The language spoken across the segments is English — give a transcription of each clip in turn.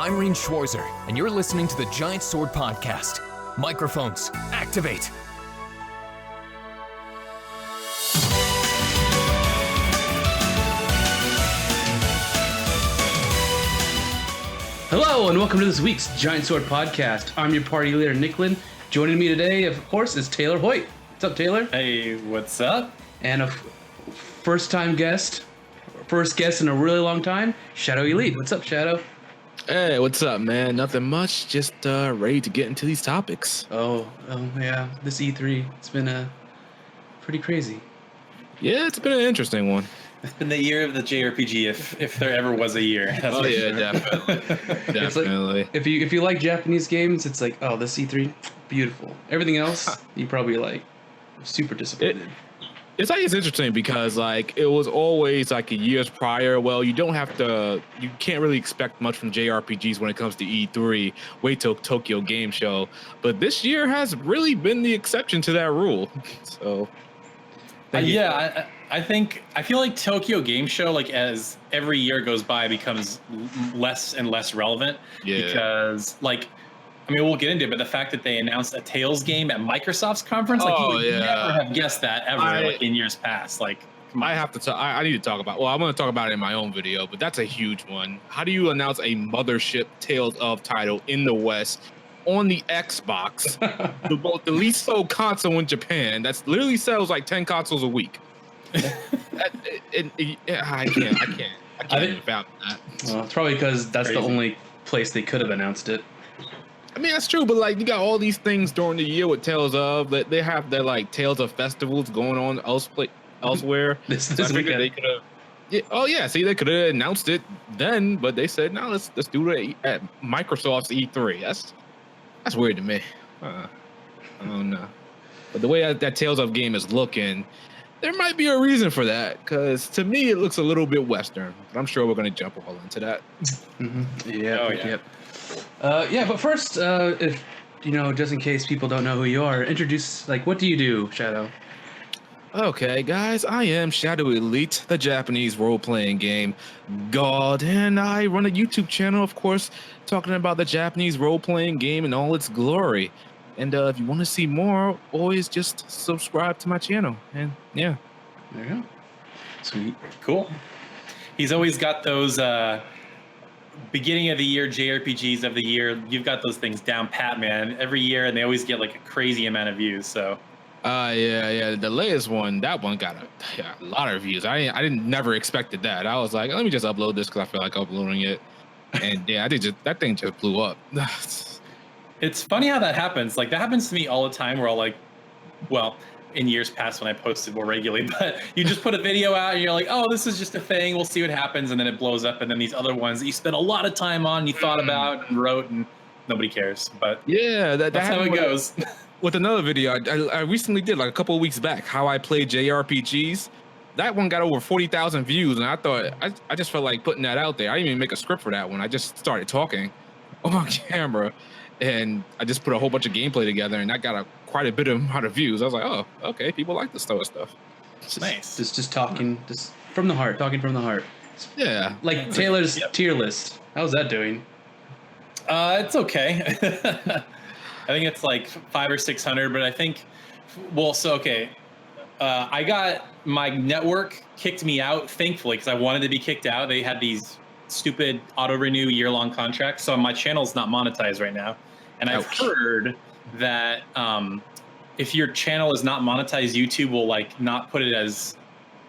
I'm Reen Schwarzer, and you're listening to the Giant Sword Podcast. Microphones, activate! Hello, and welcome to this week's Giant Sword Podcast. I'm your party leader, Nicklin. Joining me today, of course, is Taylor Hoyt. What's up, Taylor? Hey, what's up? And a first guest in a really long time, Shadow Elite. What's up, Shadow? Hey, what's up, man? Nothing much. Just ready to get into these topics. Oh, yeah. This E3, it's been pretty crazy. Yeah, it's been an interesting one. It's been the year of the JRPG, if there ever was a year. That's Oh for yeah, sure. definitely, definitely. Like, if you like Japanese games, it's like, oh, this E3, beautiful. Everything else, you probably like super disappointed. It's interesting because like it was always like years prior. Well, you can't really expect much from JRPGs when it comes to E3. Wait till Tokyo Game Show, but this year has really been the exception to that rule. So, I feel like Tokyo Game Show, like as every year goes by, becomes less and less relevant. Yeah. Because like, I mean, we'll get into it, but the fact that they announced a Tales game at Microsoft's conference, like you would never have guessed that ever, like in years past. Like, I have to. I need to talk about. Well, I'm going to talk about it in my own video, but that's a huge one. How do you announce a mothership Tales of title in the West on the Xbox, the least sold console in Japan? That's literally sells like 10 consoles a week. I can't even fathom that. Well, it's probably because that's the only place they could have announced it. I mean, that's true, but like you got all these things during the year with Tales of that they have their like Tales of festivals going on elsewhere. this So I figured they could have. Yeah, oh yeah, see, they could have announced it then, but they said no. Let's do it at Microsoft's E3. That's weird to me. I don't know, but the way that Tales of game is looking, there might be a reason for that, because to me it looks a little bit Western, but I'm sure we're going to jump all into that. Mm-hmm. Yeah. Oh, yeah. Yep. But first, if just in case people don't know who you are, introduce, like, what do you do, Shadow? Okay, guys, I am Shadow Elite, the Japanese role-playing game god, and I run a YouTube channel, of course, talking about the Japanese role-playing game in all its glory. And if you want to see more, always just subscribe to my channel. And yeah. There you go. Sweet. Cool. He's always got those beginning of the year JRPGs of the year. You've got those things down pat, man. Every year, and they always get like a crazy amount of views. So. Yeah. The latest one, that one got a lot of views. I never expected that. I was like, let me just upload this because I feel like uploading it. And yeah, that thing just blew up. It's funny how that happens. Like that happens to me all the time where I'll like, well, in years past when I posted more regularly, but you just put a video out and you're like, oh, this is just a thing. We'll see what happens. And then it blows up. And then these other ones that you spent a lot of time on, you thought about and wrote, and nobody cares. But yeah, that's how it goes. With another video I recently did like a couple of weeks back, how I play JRPGs. That one got over 40,000 views. And I thought, I just felt like putting that out there. I didn't even make a script for that one. I just started talking on camera. And I just put a whole bunch of gameplay together, and that got quite a bit of amount of views. I was like, oh, okay, people like this sort of stuff. Nice. Just talking, just from the heart, talking from the heart. Yeah. Like Taylor's tier list. How's that doing? It's okay. I think it's like 500 or 600, but I think, I got my network kicked me out, thankfully, because I wanted to be kicked out. They had these stupid auto-renew year-long contracts, so my channel's not monetized right now. And I've heard that if your channel is not monetized, YouTube will like not put it as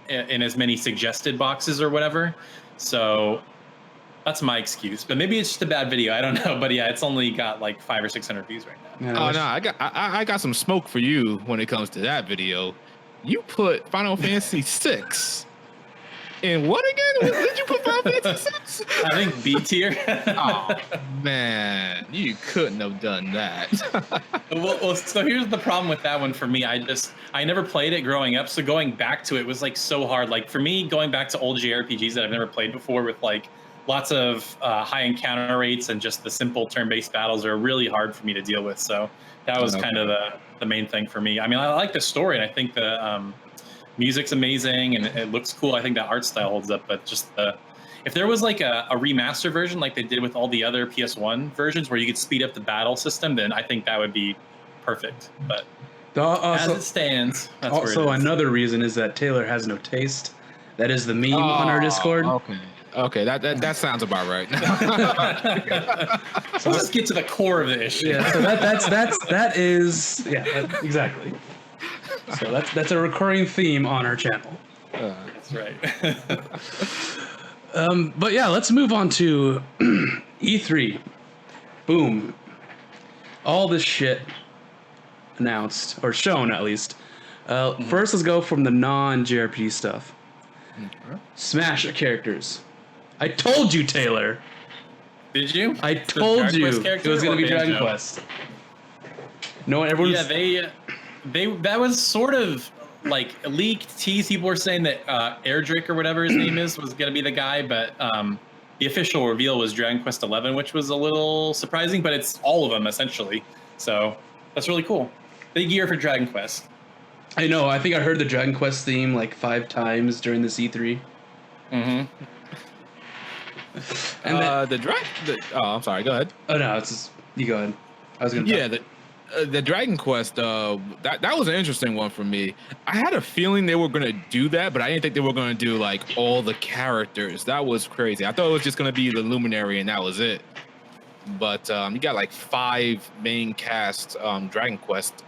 in as many suggested boxes or whatever. So that's my excuse. But maybe it's just a bad video. I don't know. But yeah, it's only got like 500 or 600 views right now. I got some smoke for you when it comes to that video. You put Final Fantasy 6. And what again? Did you put Final Fantasy 6? I think B tier. Oh man, you couldn't have done that. well, so here's the problem with that one for me. I never played it growing up, so going back to it was like so hard. Like for me, going back to old JRPGs that I've never played before with like lots of high encounter rates and just the simple turn-based battles are really hard for me to deal with. So that was kind of the main thing for me. I mean, I like the story, and I think the music's amazing and it looks cool. I think that art style holds up, but just If there was like a remaster version like they did with all the other PS1 versions where you could speed up the battle system, then I think that would be perfect. But as it stands, that's where it is. Also, another reason is that Taylor has no taste. That is the meme on our Discord. Okay, that sounds about right. So let's get to the core of the issue. Yeah, so exactly. So that's a recurring theme on our channel. That's right. But yeah, let's move on to E3. Boom. All this shit announced, or shown at least. First, let's go from the non-JRPG stuff. Smash characters. I told you, Taylor. Did you? I told you it was going to be Dragon Quest. No, everyone's... Yeah, they that was sort of like a leaked tease. People were saying that Erdrick or whatever his name is was going to be the guy, but the official reveal was Dragon Quest XI, which was a little surprising, but it's all of them essentially. So that's really cool. Big year for Dragon Quest. I know. I think I heard the Dragon Quest theme like 5 times during this E3. Mm-hmm. And I'm sorry. Go ahead. Oh no, it's just, you go ahead. I was gonna. Yeah, the Dragon Quest. That was an interesting one for me. I had a feeling they were gonna do that, but I didn't think they were gonna do like all the characters. That was crazy. I thought it was just gonna be the Luminary and that was it. But you got like 5 main cast Dragon Quest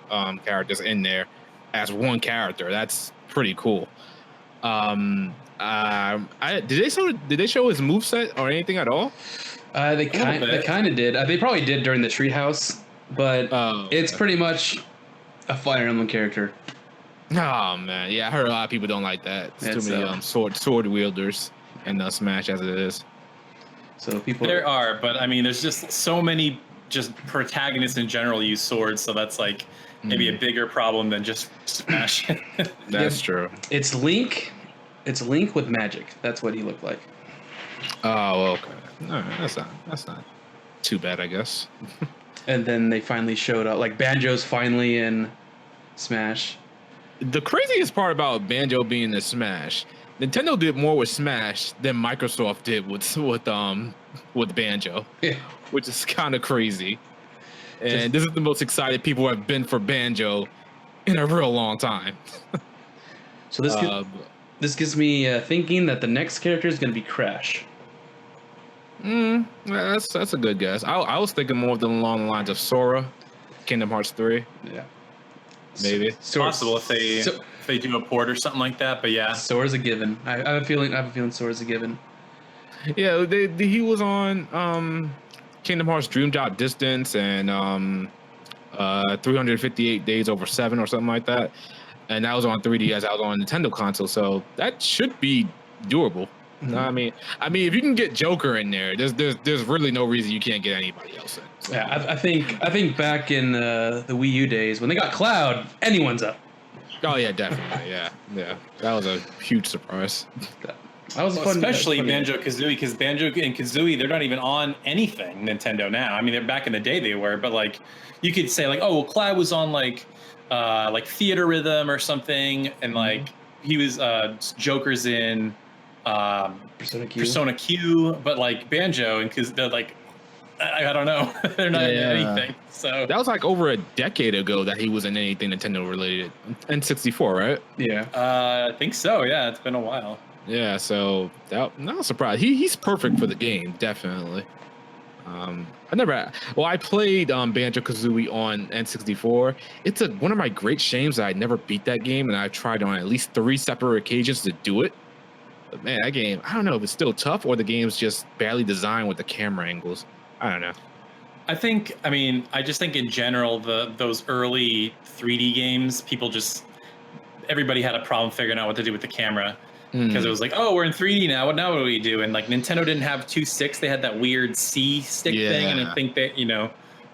characters in there as one character. That's pretty cool. Did they show his moveset or anything at all? They kind of did. They probably did during the treehouse, but it's pretty much a Fire Emblem character. Oh man, yeah, I heard a lot of people don't like that. It's too many sword wielders in Smash as it is. So people there are, but I mean, there's just so many just protagonists in general use swords, so that's like maybe a bigger problem than just Smash. That's true. It's Link. It's Link with magic. That's what he looked like. Oh, okay. All right, that's not too bad, I guess. And then they finally showed up. Like Banjo's finally in Smash. The craziest part about Banjo being in Smash, Nintendo did more with Smash than Microsoft did with Banjo, which is kind of crazy. And this is the most excited people have been for Banjo in a real long time. So this gives me thinking that the next character is going to be Crash. That's a good guess. I was thinking more along the lines of Sora, Kingdom Hearts 3. Yeah, maybe it's possible if they do a port or something like that. But yeah, Sora's a given. I have a feeling Sora's a given. Yeah, he was on Kingdom Hearts Dream Drop Distance and 358 Days Over 7 or something like that. And that was on 3DS. I was on Nintendo console, so that should be doable. Mm-hmm. I mean, if you can get Joker in there, there's really no reason you can't get anybody else in. So. Yeah, I think back in the Wii U days when they got Cloud, anyone's up. Oh yeah, definitely. Yeah, that was a huge surprise. That was fun, especially Banjo-Kazooie, because Banjo and Kazooie, they're not even on anything Nintendo now. I mean, they're back in the day they were, but like you could say like, oh, well, Cloud was on like Theater Rhythm or something, and like he was Joker's in Persona Q, but like Banjo and because they're like I don't know, they're not in anything. So that was like over a decade ago that he was in anything Nintendo related. N64, right? Yeah, I think so. Yeah, it's been a while. Yeah, so not surprised. He's perfect for the game, definitely. I played Banjo-Kazooie on N64. It's one of my great shames that I never beat that game, and I tried on at least 3 separate occasions to do it. But man, that game, I don't know if it's still tough or the game's just badly designed with the camera angles. I don't know. I just think in general, those early 3D games, everybody had a problem figuring out what to do with the camera. Because it was like, oh, we're in 3D now. What do we do? And like Nintendo didn't have 2 sticks; they had that weird C stick thing. And I think that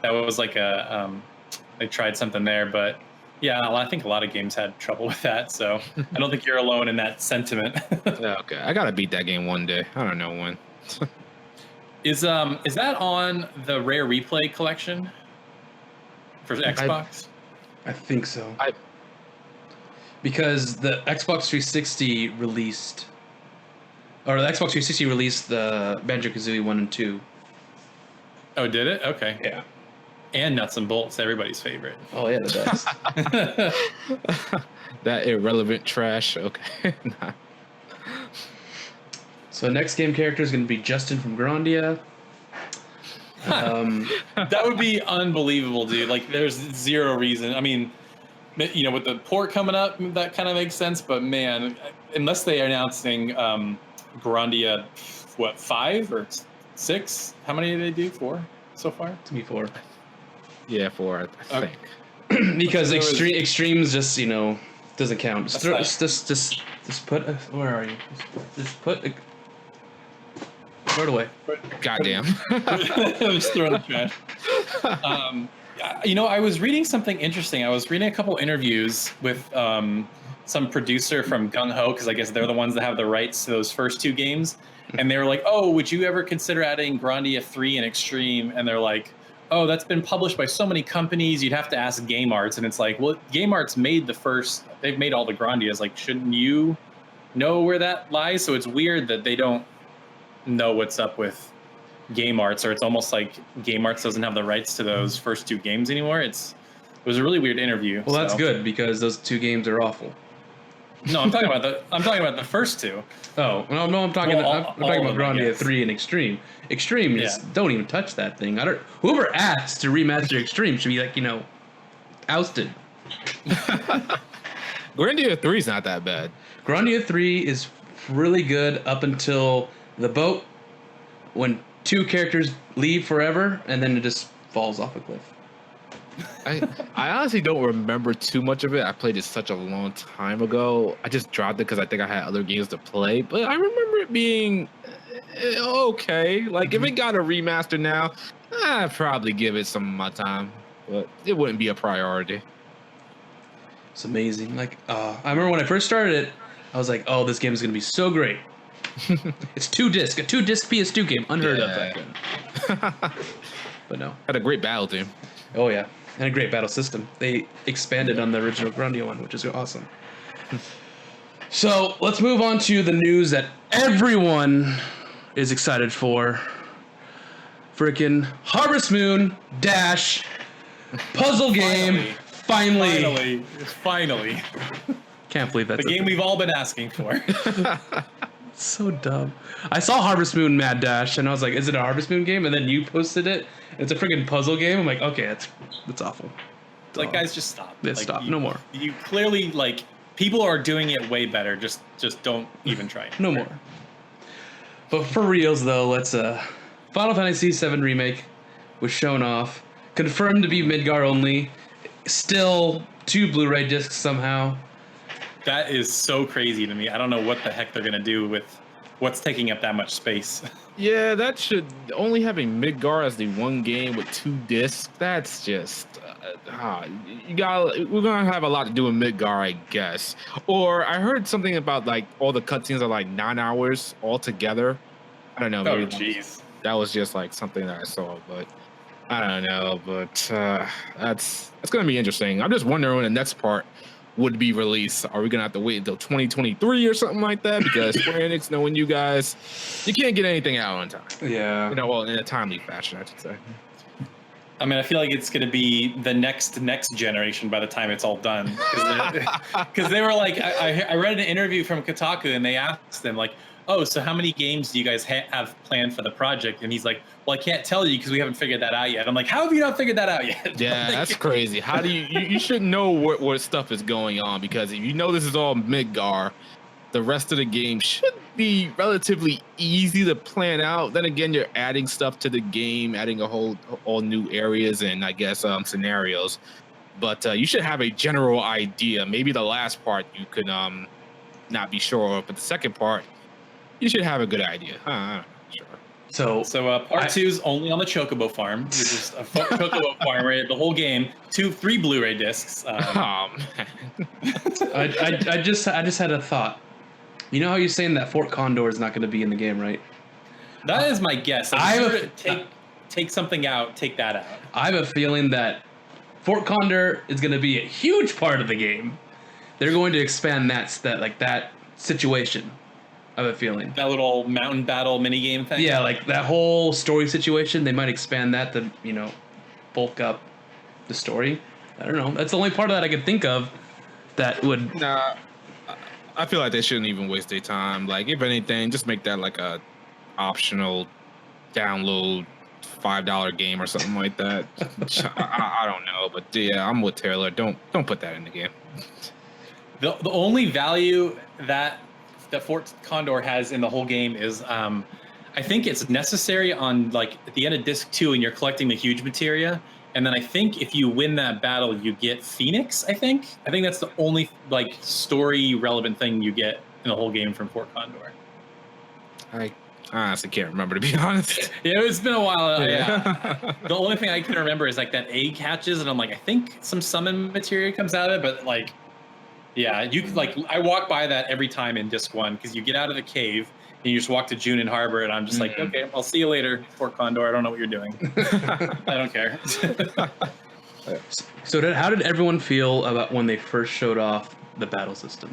that was like they tried something there. But yeah, I think a lot of games had trouble with that. So I don't think you're alone in that sentiment. Okay, I gotta beat that game one day. I don't know when. Is that on the Rare Replay collection for Xbox? I think so. Because the Xbox 360 released or the Xbox 360 released the Banjo-Kazooie 1 and 2. Oh, did it? Okay. Yeah. And Nuts and Bolts, everybody's favorite. Oh yeah, it does. That irrelevant trash. Okay. Nah. So next game character is going to be Justin from Grandia. That would be unbelievable, dude. Like, there's zero reason. I mean, you know, with the port coming up, that kind of makes sense. But man, unless they are announcing Grandia, what, 5 or 6? How many did they do? 4 so far? To be 4. Yeah, 4, I think. Because extremes just, you know, doesn't count. Just put where are you? Just put throw it away. Goddamn. Just throw it in the trash. You know, I was reading something interesting. I was reading a couple interviews with some producer from Gung Ho, because I guess they're the ones that have the rights to those first 2 games. And they were like, oh, would you ever consider adding Grandia 3 and Extreme? And they're like, oh, that's been published by so many companies, you'd have to ask Game Arts. And it's like, well, Game Arts made they've made all the Grandias. Like, shouldn't you know where that lies? So it's weird that they don't know what's up with Game Arts, or it's almost like Game Arts doesn't have the rights to those first 2 games anymore. It was a really weird interview. Well, that's good, because those 2 games are awful. No, I'm talking about the first 2. Oh no, I'm talking about Grandia 3 and Extreme. Extreme is don't even touch that thing. Whoever asked to remaster Extreme should be like, you know, ousted. Grandia 3 is not that bad. Grandia 3 is really good up until the boat, when 2 characters leave forever and then it just falls off a cliff. I honestly don't remember too much of it. I played it such a long time ago. I just dropped it because I think I had other games to play. But I remember it being okay. Like, if it got a remaster now, I'd probably give it some of my time. But it wouldn't be a priority. It's amazing. Like, I remember when I first started it, I was like, oh, this game is going to be so great. It's 2-disc. A 2-disc PS2 game. Unheard of back then. But no. Had a great battle team. Oh, yeah. And a great battle system. They expanded on the original Grandia one, which is awesome. So let's move on to the news that everyone is excited for. Freaking Harvest Moon Dash puzzle game. Finally. Can't believe that's the game we've all been asking for. So dumb. I saw Harvest Moon Mad Dash and I was like, is it a Harvest Moon game? And then you posted it. It's a freaking puzzle game. I'm like, okay, that's awful. Like, guys, just stop. Yeah, like, stop. No more. You clearly, like, people are doing it way better. Just don't even try it. No more. But for reals though, let's Final Fantasy VII Remake was shown off. Confirmed to be Midgar only. Still 2 Blu-ray discs somehow. That is so crazy to me. I don't know what the heck they're gonna do with what's taking up that much space. Yeah, that should only having Midgar as the one game with 2 discs. That's just we're gonna have a lot to do with Midgar, I guess. Or I heard something about like all the cutscenes are like 9 hours altogether. I don't know. Oh, jeez. That was just like something that I saw, but I don't know. But that's gonna be interesting. I'm just wondering when the next part would be released. Are we gonna have to wait until 2023 or something like that? Because Square Enix, knowing you guys, you can't get anything out on time. Yeah. You know, well, in a timely fashion, I should say. I mean, I feel like it's going to be the next generation by the time it's all done. Because they were like, I read an interview from Kotaku and they asked them like, oh, so how many games do you guys have planned for the project? And he's like, well, I can't tell you because we haven't figured that out yet. I'm like, how have you not figured that out yet? Yeah, like, that's crazy. How do you should know what stuff is going on, because if you know this is all Midgar, the rest of the game should be relatively easy to plan out. Then again, you're adding stuff to the game, adding all new areas and I guess scenarios. But you should have a general idea. Maybe the last part you could not be sure of, but the second part you should have a good idea. Sure. So part 2 is only on the Chocobo farm. You're just a Chocobo farm, right? The whole game. 3 Blu-ray discs. I just had a thought. You know how you're saying that Fort Condor is not going to be in the game, right? That is my guess. Take something out, take that out. I have a feeling that Fort Condor is going to be a huge part of the game. They're going to expand that situation. I have a feeling. That little mountain battle minigame thing? Yeah, like that whole story situation, they might expand that to, bulk up the story. I don't know. That's the only part of that I could think of that would... Nah, I feel like they shouldn't even waste their time. Like, if anything, just make that like a optional download $5 game or something like that. I don't know, but yeah, I'm with Taylor. Don't put that in the game. The only value that Fort Condor has in the whole game is I think it's necessary on like at the end of disc 2 and you're collecting the huge materia, and then I think if you win that battle you get Phoenix. I think that's the only like story relevant thing you get in the whole game from Fort Condor. I honestly can't remember, to be honest. Yeah, it's been a while. Yeah. The only thing I can remember is like that egg hatches, and I'm like, I think some summon materia comes out of it, but like, yeah, you could like, I walk by that every time in disc 1 because you get out of the cave and you just walk to Junin Harbor, and I'm just like, okay, I'll see you later, Fort Condor. I don't know what you're doing. I don't care. So how did everyone feel about when they first showed off the battle system?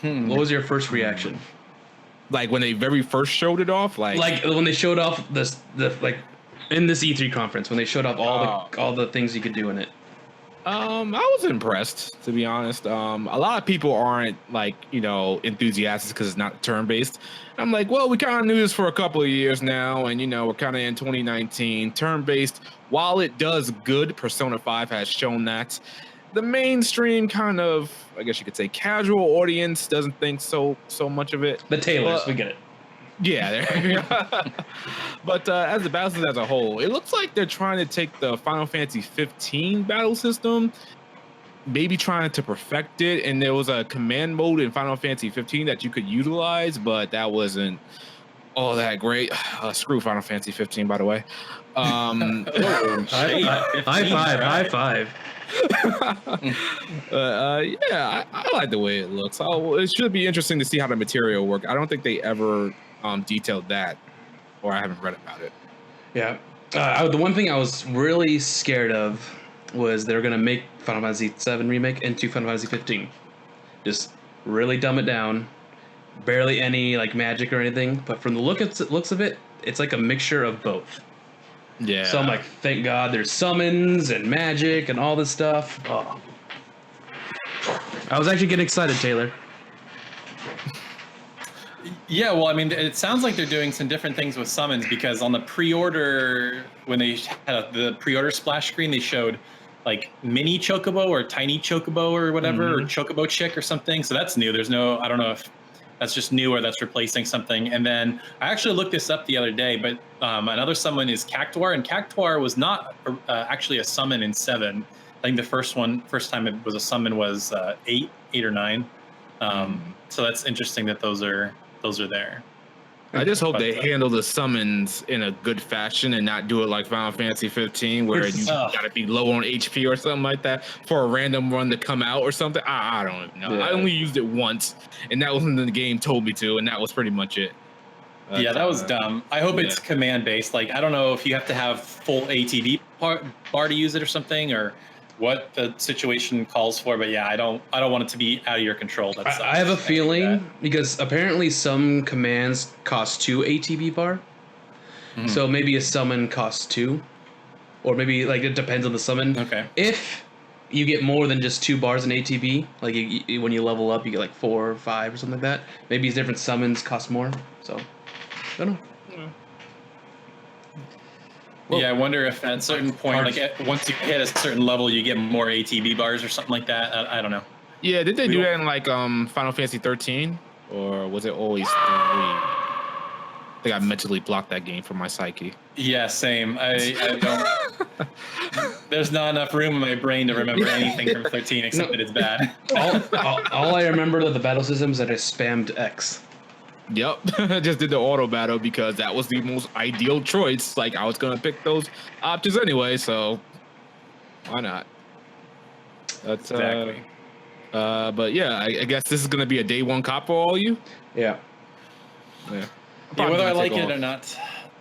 What was your first reaction? Like when they very first showed it off, like when they showed off the like in this E3 conference when they showed off all the things you could do in it. I was impressed, to be honest. A lot of people aren't like enthusiastic because it's not turn based. I'm like, well, we kind of knew this for a couple of years now, and we're kind of in 2019. Turn based, while it does good, Persona 5 has shown that. The mainstream kind of, I guess you could say, casual audience doesn't think so much of it. The Taylors, we get it. Yeah, there you go. But as the battle system as a whole, it looks like they're trying to take the Final Fantasy 15 battle system, maybe trying to perfect it. And there was a command mode in Final Fantasy 15 that you could utilize, but that wasn't all that great. Screw Final Fantasy 15, by the way. High five. Yeah, I like the way it looks. It should be interesting to see how the material work. I don't think they ever detailed that, or I haven't read about it. Yeah, the one thing I was really scared of was they're gonna make Final Fantasy 7 remake into Final Fantasy 15. Just really dumb it down, barely any like magic or anything. But from the looks of it, it's like a mixture of both. Yeah. So I'm like, thank God there's summons and magic and all this stuff. Oh. I was actually getting excited, Taylor. Yeah, well, I mean, it sounds like they're doing some different things with summons, because on the pre-order, when they had the pre-order splash screen, they showed like mini chocobo or tiny chocobo or whatever, or chocobo chick or something. So that's new. There's no, I don't know if that's just new or that's replacing something. And then I actually looked this up the other day, but another summon is Cactuar, and Cactuar was not actually a summon in 7. I think the first time it was a summon was 8 or 9. So that's interesting that those are there. I just hope they handle the summons in a good fashion and not do it like Final Fantasy 15, where you gotta be low on HP or something like that for a random run to come out or something. I don't know. Yeah. I only used it once, and that was when the game told me to, and that was pretty much it. Yeah, that was dumb. I hope it's command based. Like, I don't know if you have to have full ATB bar to use it or something, or what the situation calls for, but yeah, I don't want it to be out of your control. I have a feeling, because apparently some commands cost 2 ATB bar, so maybe a summon costs 2, or maybe like it depends on the summon. Okay. If you get more than just 2 bars in ATB, like when you level up, you get like 4 or 5 or something like that. Maybe different summons cost more. So I don't know. Well, yeah, I wonder if at a certain point, once you hit a certain level, you get more ATB bars or something like that. I don't know. Yeah, did they do that in like Final Fantasy 13, or was it always 3? I think I mentally blocked that game from my psyche. Yeah, same. I don't. There's not enough room in my brain to remember anything from 13 except that it's bad. all I remember of the battle system is that I spammed X. Yep, just did the auto battle because that was the most ideal choice. Like, I was gonna pick those options anyway, so why not? That's exactly. But yeah, I guess this is gonna be a day one cop for all you. Yeah. Yeah, whether I like it or not.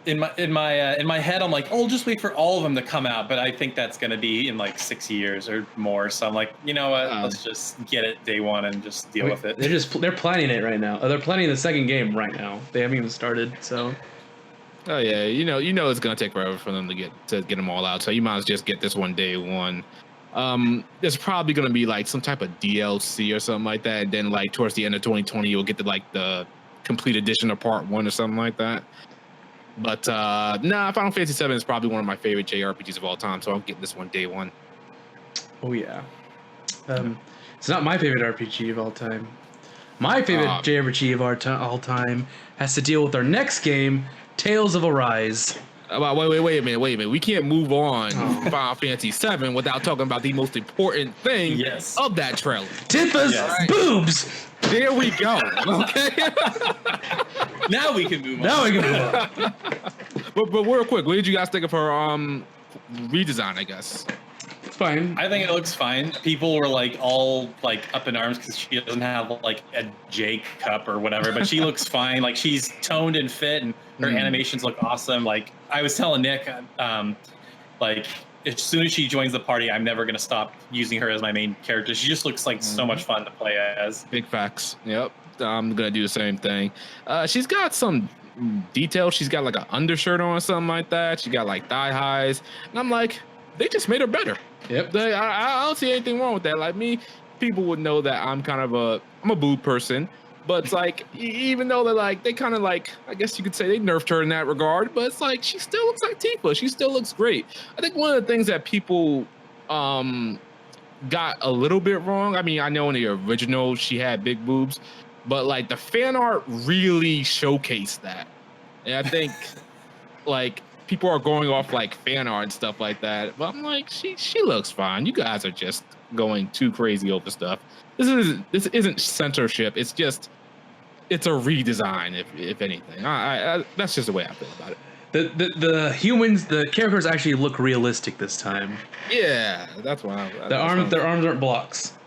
in my head, I'm like, oh, just wait for all of them to come out. But I think that's going to be in like 6 years or more. So I'm like, you know what? Let's just get it day one and just deal with it. They're planning it right now. They're planning the second game right now. They haven't even started. So. Oh yeah, you know it's gonna take forever for them to get them all out. So you might as well just get this one day one. There's probably gonna be like some type of DLC or something like that. And then like towards the end of 2020, you'll get the complete edition of Part 1 or something like that. But Final Fantasy 7 is probably one of my favorite JRPGs of all time, so I'm getting this one day one. Oh yeah. It's not my favorite RPG of all time. My favorite JRPG of all time has to deal with our next game, Tales of Arise. Wait a minute. We can't move on from Final Fantasy 7 without talking about the most important thing of that trailer. Tifa's boobs! There we go. Okay. Now we can move on. But real quick, what did you guys think of her redesign, I guess? It's fine. I think it looks fine. People were like all like up in arms because she doesn't have like a J cup or whatever, but she looks fine. Like she's toned and fit, and her animations look awesome. Like I was telling Nick, like as soon as she joins the party, I'm never gonna stop using her as my main character. She just looks like so much fun to play as. Big facts. Yep, I'm gonna do the same thing. She's got some detail. She's got like an undershirt on or something like that. She got like thigh highs, and I'm like, they just made her better. Yep. I don't see anything wrong with that. Like me, people would know that I'm a boob person, but it's like even though they kind of like, I guess you could say they nerfed her in that regard, but it's like she still looks like Tifa. She still looks great. I think one of the things that people got a little bit wrong. I mean, I know in the original she had big boobs, but like the fan art really showcased that, and I think like. People are going off like fan art and stuff like that, but I'm like, she looks fine. You guys are just going too crazy over stuff. This isn't censorship. It's a redesign, if anything. I that's just the way I feel about it. The humans, the characters actually look realistic this time. Yeah, that's why. Their arms aren't blocks.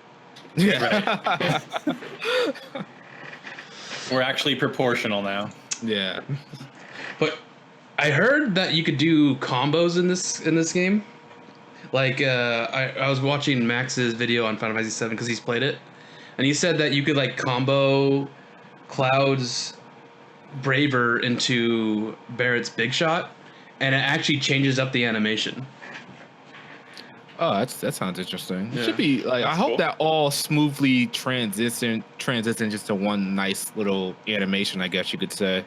Yeah, right. We're actually proportional now. Yeah, but. I heard that you could do combos in this game. Like I was watching Max's video on Final Fantasy 7 because he's played it, and he said that you could like combo Cloud's Braver into Barrett's Big Shot, and it actually changes up the animation. Oh, that sounds interesting. Yeah. It should be like That's I hope cool. that all smoothly transitions just to one nice little animation, I guess you could say.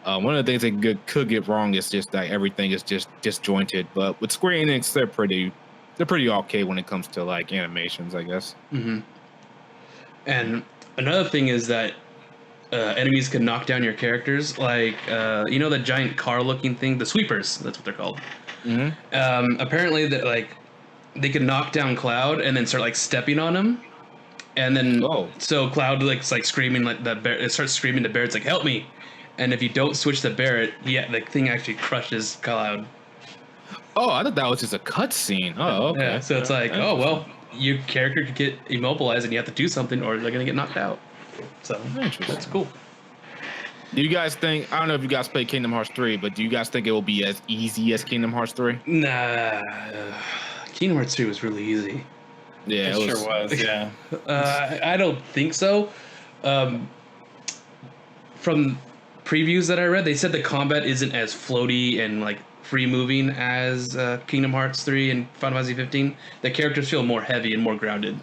One of the things that could get wrong is just that everything is just disjointed. But with Square Enix, they're pretty okay when it comes to like animations, I guess. Mm-hmm. And another thing is that enemies can knock down your characters, like you know the giant car-looking thing, the sweepers. That's what they're called. Mm-hmm. Apparently, that like they can knock down Cloud and then start like stepping on him, and then so Cloud like screaming like that. It starts screaming to Barrett, it's like help me. And if you don't switch to Barrett, the thing actually crushes Cloud. Oh, I thought that was just a cutscene. Oh, okay. Yeah, so it's like, oh, well, your character could get immobilized and you have to do something or they're going to get knocked out. So, that's cool. Do you guys think, I don't know if you guys played Kingdom Hearts 3, but do you guys think it will be as easy as Kingdom Hearts 3? Nah. Kingdom Hearts 3 was really easy. Yeah, It sure was, yeah. I don't think so. From previews that I read, they said the combat isn't as floaty and like free moving as Kingdom Hearts 3 and Final Fantasy 15. The characters feel more heavy and more grounded.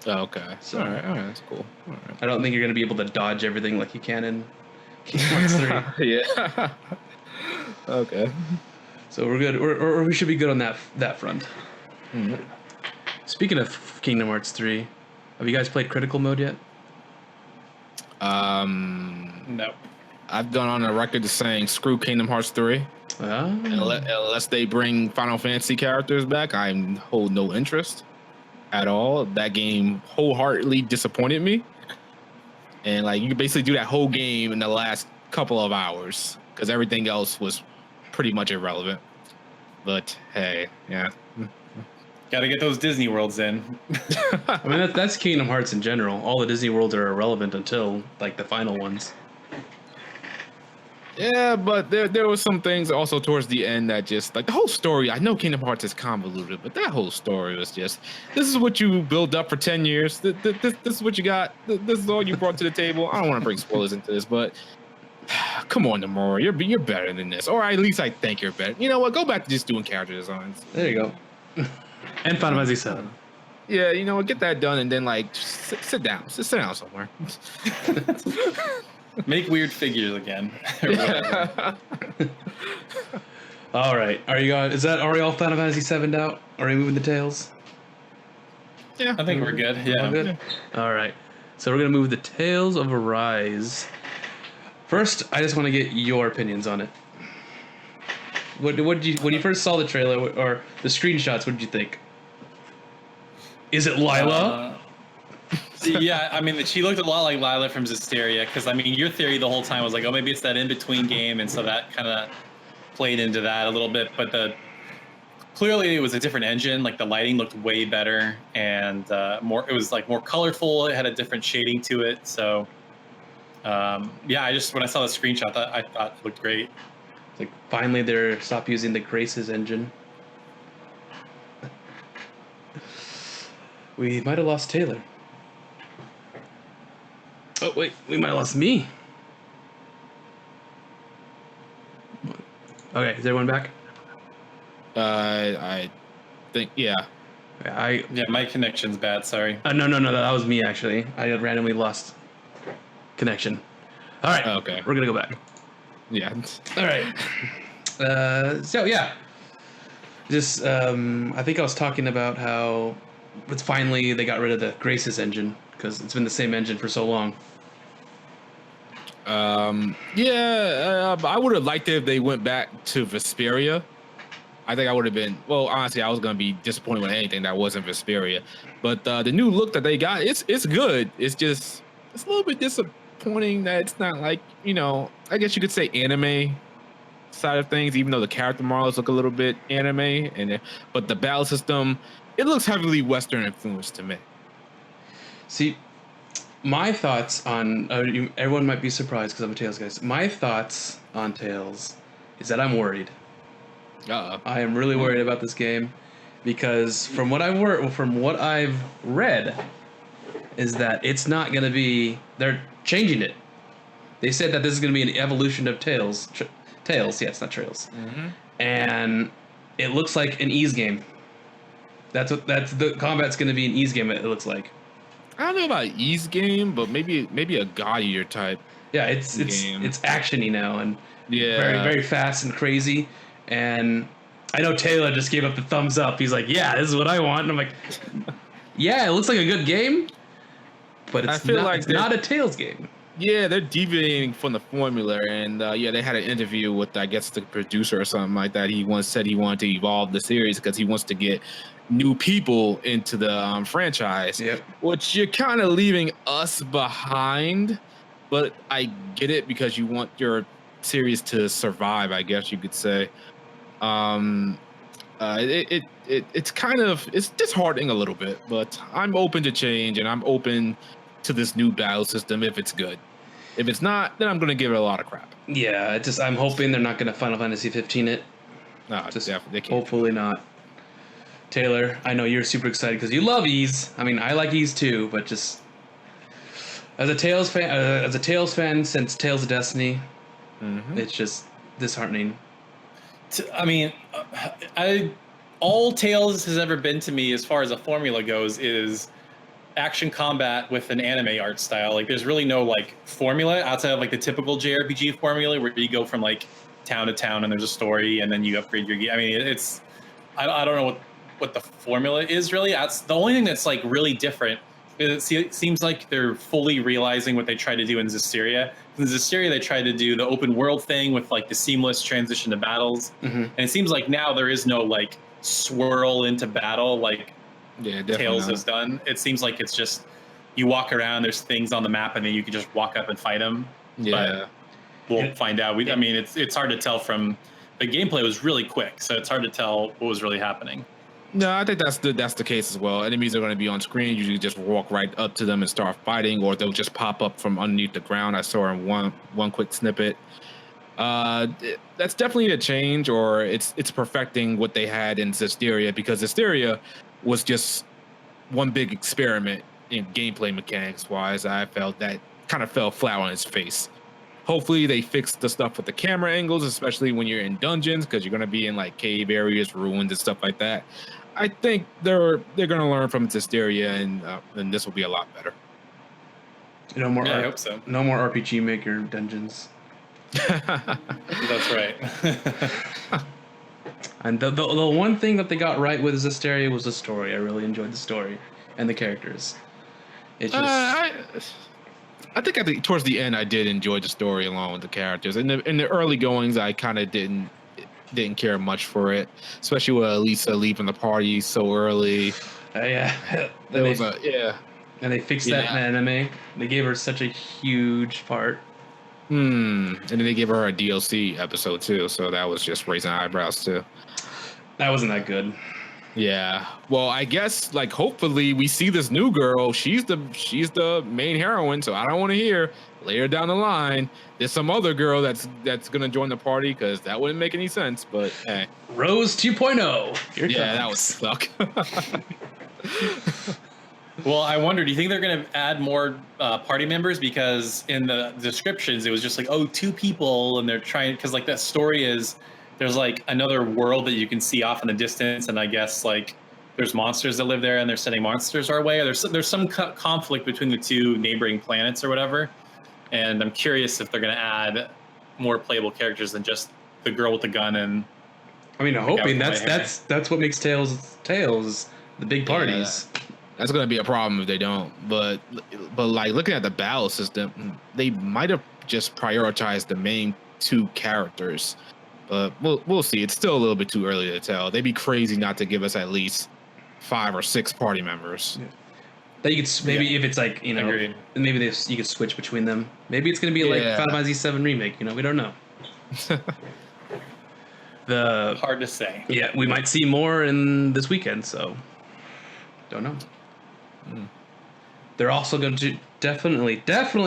Oh, okay. So, all right, that's cool. All right. I don't think you're going to be able to dodge everything like you can in Kingdom Hearts 3. Yeah. Okay. So we're good. Or we should be good on that front. Mm-hmm. Speaking of Kingdom Hearts 3, have you guys played Critical Mode yet? No. I've gone on the record to saying screw Kingdom Hearts 3. Unless they bring Final Fantasy characters back, I hold no interest at all. That game wholeheartedly disappointed me. And like you can basically do that whole game in the last couple of hours because everything else was pretty much irrelevant. But hey, yeah. Got to get those Disney Worlds in. I mean, that's Kingdom Hearts in general. All the Disney Worlds are irrelevant until like the final ones. Yeah, but there was some things also towards the end that just like the whole story. I know Kingdom Hearts is convoluted, but that whole story was just this is what you built up for 10 years. This is what you got. This is all you brought to the table. I don't want to bring spoilers into this, but come on, Nomura, you're better than this, or at least I think you're better. You know what? Go back to just doing character designs. There you go. And Final Fantasy 7. Yeah, you know what? Get that done, and then like sit down somewhere. Make weird figures again. All right, are you guys? Is that already all Final Fantasy 7'd out? Are we moving the tails? Yeah, I think we're good. Yeah. All good. All right, so we're gonna move the Tales of Arise. First, I just want to get your opinions on it. What did you when you first saw the trailer or the screenshots? What did you think? Is it Lila? Yeah, I mean, she looked a lot like Lila from Zestiria, because I mean, your theory the whole time was like, oh, maybe it's that in-between game, and so that kind of played into that a little bit. But clearly it was a different engine. Like the lighting looked way better, and it was like more colorful. It had a different shading to it. So yeah, when I saw the screenshot, I thought it looked great. Like finally they're stopped using the Graces engine. We might have lost Taylor. Oh wait, we might have lost me. Okay, is everyone back? I think yeah. Yeah, my connection's bad. Sorry. No, that was me actually. I had randomly lost connection. All right, okay, we're gonna go back. Yeah. All right. So yeah, just I think I was talking about how it's finally they got rid of the Graces engine because it's been the same engine for so long. Yeah, I would have liked it if they went back to Vesperia. I think I would have been, well, honestly, I was going to be disappointed with anything that wasn't Vesperia. But the new look that they got, it's good. It's just, it's a little bit disappointing that it's not like, you know, I guess you could say anime side of things, even though the character models look a little bit anime. But the battle system, it looks heavily Western influenced to me. See, my thoughts on everyone might be surprised because I'm a Tales guy. My thoughts on Tales is that I'm worried. I am really worried about this game because from what I've read is that it's not going to be. They're changing it. They said that this is going to be an evolution of Tales. Tales, yes, not Trails. Mm-hmm. And it looks like an ease game. That's the combat's going to be an ease game. It looks like. I don't know about ease game, but maybe a God Eater type. Yeah, it's actiony now and yeah, very very fast and crazy. And I know Taylor just gave up the thumbs up. He's like, "Yeah, this is what I want." And I'm like, "Yeah, it looks like a good game, but it's not a Tales game." Yeah, they're deviating from the formula, and yeah, they had an interview with I guess the producer or something like that. He once said he wanted to evolve the series because he wants to get new people into the franchise, yep. Which you're kind of leaving us behind, but I get it because you want your series to survive, I guess you could say. It's kind of it's disheartening a little bit, but I'm open to change and I'm open to this new battle system if it's good. If it's not, then I'm gonna give it a lot of crap. Yeah, I'm hoping they're not gonna Final Fantasy 15 it. No, just definitely they can't. Hopefully not. Taylor, I know you're super excited because you love Ys. I mean, I like Ys too, but just as a Tales fan since Tales of Destiny, It's just disheartening. I mean, all Tales has ever been to me, as far as a formula goes, is action combat with an anime art style. Like, there's really no like formula outside of like the typical JRPG formula, where you go from like town to town and there's a story and then you upgrade your gear. I mean, I don't know what the formula is really. That's the only thing that's like really different. It seems like they're fully realizing what they tried to do in Zestiria. In Zestiria, they tried to do the open world thing with like the seamless transition to battles, and it seems like now there is no like swirl into battle like Tales has done. It seems like it's just you walk around, there's things on the map, and then you can just walk up and fight them. Yeah, but we'll find out. I mean, it's hard to tell from the gameplay was really quick, so it's hard to tell what was really happening. No, I think that's the case as well. Enemies are going to be on screen. You usually just walk right up to them and start fighting, or they'll just pop up from underneath the ground. I saw in one quick snippet. That's definitely a change, or it's perfecting what they had in Zestiria, because Zestiria was just one big experiment in gameplay mechanics wise. I felt that kind of fell flat on its face. Hopefully they fix the stuff with the camera angles, especially when you're in dungeons, because you're going to be in like cave areas, ruins, and stuff like that. I think they're going to learn from Zestiria, and this will be a lot better. No more. I hope so. No more RPG Maker dungeons. That's right. And the one thing that they got right with Zestiria was the story. I really enjoyed the story and the characters. It just. I think towards the end I did enjoy the story along with the characters. In the early goings, I kind of didn't care much for it, especially with Elisa leaving the party so early. Yeah. And they fixed that in anime. They gave her such a huge part. And then they gave her a DLC episode too, so that was just raising eyebrows too. That wasn't that good. Yeah. Well, I guess like hopefully we see this new girl. She's the main heroine, so I don't want to hear later down the line there's some other girl that's gonna join the party, because that wouldn't make any sense. But hey. Rose 2.0. Here that would comes. suck. Well, I wonder, do you think they're going to add more party members? Because in the descriptions, it was just like, oh, 2 people, and they're trying, because like that story is, there's like another world that you can see off in the distance, and I guess like there's monsters that live there, and they're sending monsters our way. Or there's some conflict between the 2 neighboring planets or whatever, and I'm curious if they're going to add more playable characters than just the girl with the gun. And I mean, I'm hoping that's what makes Tales the big parties. Yeah. That's gonna be a problem if they don't. But like looking at the battle system, they might have just prioritized the main 2 characters. But we'll see. It's still a little bit too early to tell. They'd be crazy not to give us at least 5 or 6 party members. Yeah. That you could if it's like maybe you could switch between them. Maybe it's gonna be like Final Fantasy VII Remake. We don't know. Hard to say. Yeah, we might see more in this weekend. So don't know. They're also going to definitely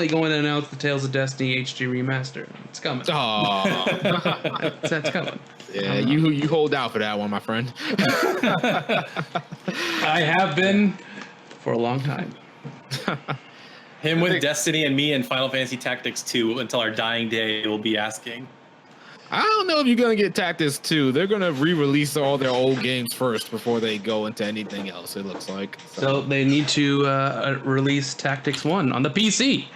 going to announce the Tales of Destiny HD remaster. It's coming. Oh, that's coming. Yeah, you hold out for that one, my friend. I have been for a long time. Him with Destiny and me in Final Fantasy Tactics 2 until our dying day will be asking. I don't know if you're going to get Tactics 2. They're going to re-release all their old games first before they go into anything else, it looks like. So they need to release Tactics 1 on the PC.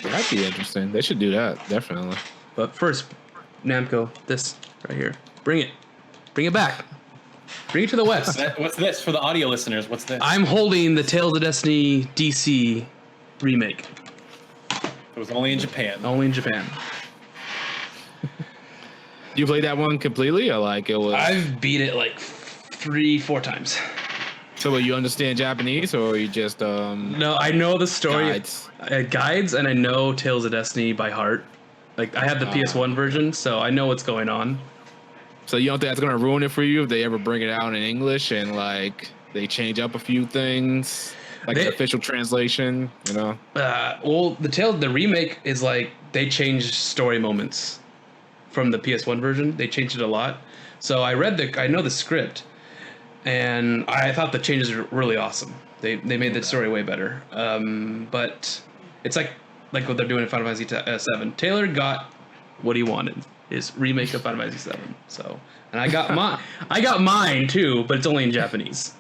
That'd be interesting. They should do that, definitely. But first, Namco, this right here. Bring it. Bring it back. Bring it to the West. What's this? For the audio listeners, what's this? I'm holding the Tales of Destiny DC remake. It was only in Japan. Only in Japan. You played that one completely, or like it was? I've beat it like 3-4 times. So, you understand Japanese, or you just No, I know the story. Guides, and I know Tales of Destiny by heart. Like I have the PS1 version, so I know what's going on. So you don't think that's gonna ruin it for you if they ever bring it out in English and like they change up a few things, like the official translation, Well, the remake is like they changed story moments from the PS1 version. They changed it a lot. So I know the script, and I thought the changes were really awesome. They made the story way better. But it's like what they're doing in Final Fantasy VII. Taylor got what he wanted, his remake of Final Fantasy VII. So, and I got mine too, but it's only in Japanese.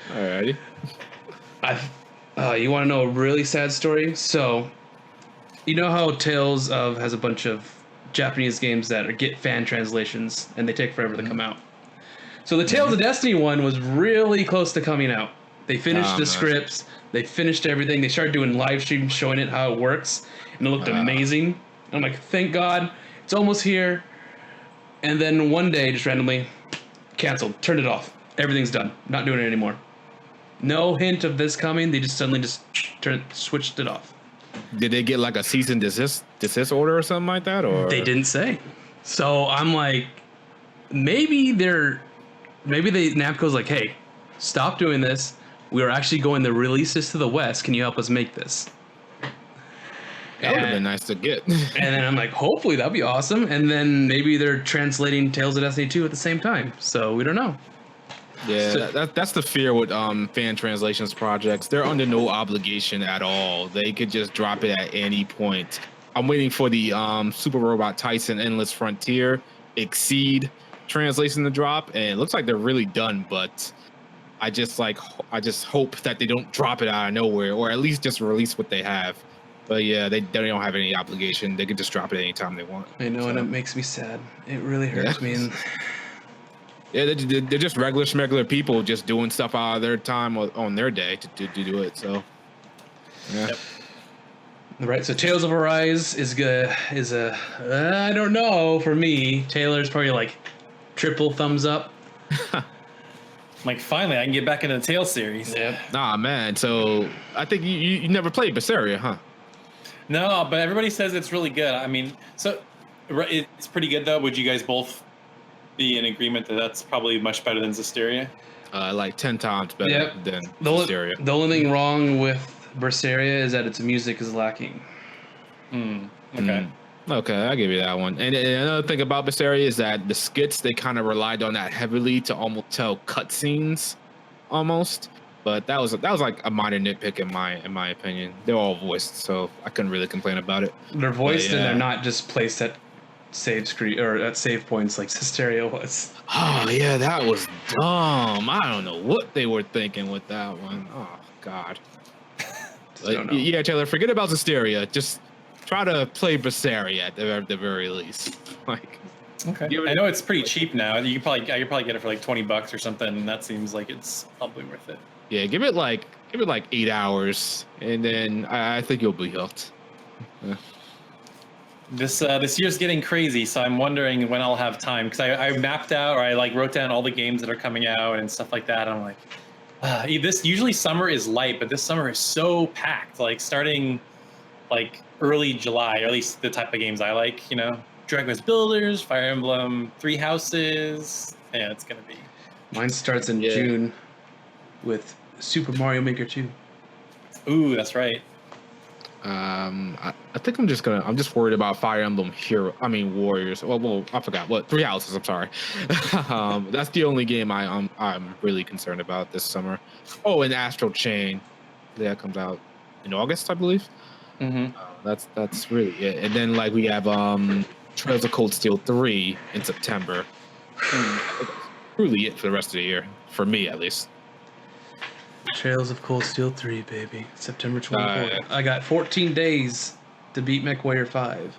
Alrighty. You want to know a really sad story? So, you know how Tales of has a bunch of Japanese games that get fan translations and they take forever to come out. So the Tales of Destiny one was really close to coming out. They finished the scripts, they finished everything. They started doing live streams showing it how it works, and it looked amazing. I'm like, thank God, it's almost here. And then one day, just randomly, canceled, turned it off. Everything's done. Not doing it anymore. No hint of this coming. They just suddenly switched it off. Did they get like a cease and desist order or something like that? Or they didn't say. So I'm like, maybe Namco's like, hey, stop doing this. We are actually going to release this to the West. Can you help us make this? That would have been nice to get. And then I'm like, hopefully that'd be awesome. And then maybe they're translating Tales of Destiny 2 at the same time. So we don't know. Yeah, So- that's the fear with fan translations projects. They're under no obligation at all. They could just drop it at any point. I'm waiting for the Super Robot Tyson Endless Frontier Exceed translation to drop, and it looks like they're really done. But I just hope that they don't drop it out of nowhere, or at least just release what they have. But yeah, they don't have any obligation. They could just drop it anytime they want. I know, and it makes me sad. It really hurts me. And yeah, they're just regular people just doing stuff out of their time on their day to do it. So yeah. Yep. Right, so Tales of Arise is a I don't know for me. Taylor's probably like triple thumbs up. Like, finally, I can get back into the Tales series. Yep. Nah, man. So I think you never played Berseria, huh? No, but everybody says it's really good. I mean, so it's pretty good, though. Would you guys both be in agreement that that's probably much better than Zestiria? Like 10 times better than Berseria. The only thing wrong with Berseria is that its music is lacking. Okay. Okay, I'll give you that one. And another thing about Berseria is that the skits, they kind of relied on that heavily to almost tell cutscenes, almost. But that was like a minor nitpick in my opinion. They're all voiced, so I couldn't really complain about it. They're voiced But, and they're not just placed at save screen or at save points like Zestiria was. Oh yeah, that was dumb. I don't know what they were thinking with that one. Oh God. Don't know. Yeah, Taylor, forget about Zestiria. Just try to play Berseria at the very least. Like, Okay. I know it's pretty cheap now. I could probably get it for like $20 or something, and that seems like it's probably worth it. yeah, give it like 8 hours, and then I think you'll be hooked. Yeah. This year's getting crazy, so I'm wondering when I'll have time, because I mapped out, or I like wrote down all the games that are coming out and stuff like that. I'm like, this usually summer is light, but this summer is so packed. Like starting like early July, or at least the type of games I like. You know, Dragon Quest Builders, Fire Emblem, Three Houses. Yeah, it's gonna be. Mine starts in June with Super Mario Maker 2. Ooh, that's right. I think I'm just worried about Fire Emblem Warriors. Well, I forgot what Three Houses. I'm sorry. That's the only game I'm really concerned about this summer. Oh, and Astral Chain, that comes out in August, I believe. Mm-hmm. That's really it. And then like we have Trails of Cold Steel 3 in September. Really it for the rest of the year, for me at least. Trails of Cold Steel 3, baby. September 24th. I got 14 days to beat MechWarrior 5.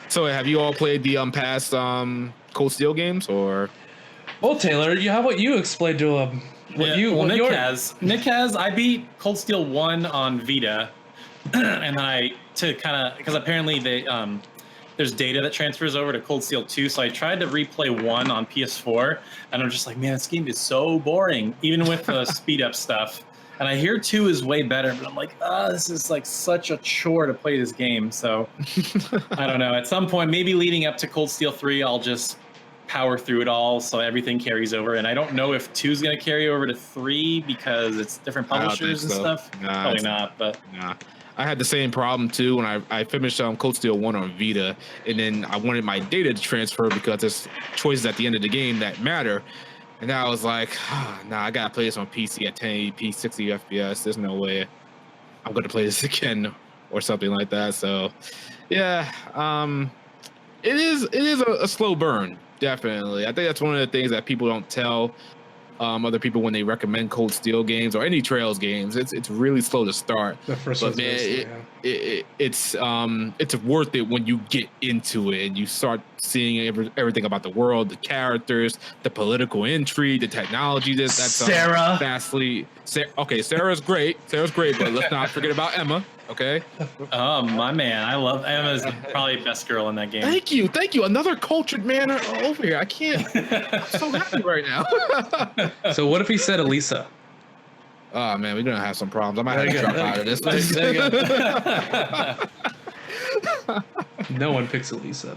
So have you all played the past Cold Steel games, or? Well, Taylor, how about you explain to him Nick has. I beat Cold Steel 1 on Vita, and then because apparently there's data that transfers over to Cold Steel 2, so I tried to replay 1 on PS4, and I'm just like, man, this game is so boring, even with the speed up stuff. And I hear 2 is way better, but I'm like, this is like such a chore to play this game. So I don't know. At some point, maybe leading up to Cold Steel 3, I'll just power through it all so everything carries over. And I don't know if 2 is going to carry over to 3 because it's different publishers and stuff. Probably not, but nah. I had the same problem too when I finished Cold Steel 1 on Vita, and then I wanted my data to transfer because there's choices at the end of the game that matter. And I was like, nah, I gotta play this on PC at 1080p, 60 FPS. There's no way I'm gonna play this again or something like that. So yeah, it is a slow burn, definitely. I think that's one of the things that people don't tell other people when they recommend Cold Steel games or any Trails games. It's really slow to start. The first but man, it's worth it when you get into it and you start seeing everything about the world, the characters, the political intrigue, the technology. That's Sarah. Sarah's great, but let's not forget about Emma. Okay. Oh, my man. I love Emma's probably the best girl in that game. Thank you. Another cultured man over here. I can't. I'm so happy right now. So what if he said Elisa? Oh, man, we're going to have some problems. I might have to drop out of this thing. No one picks Elisa.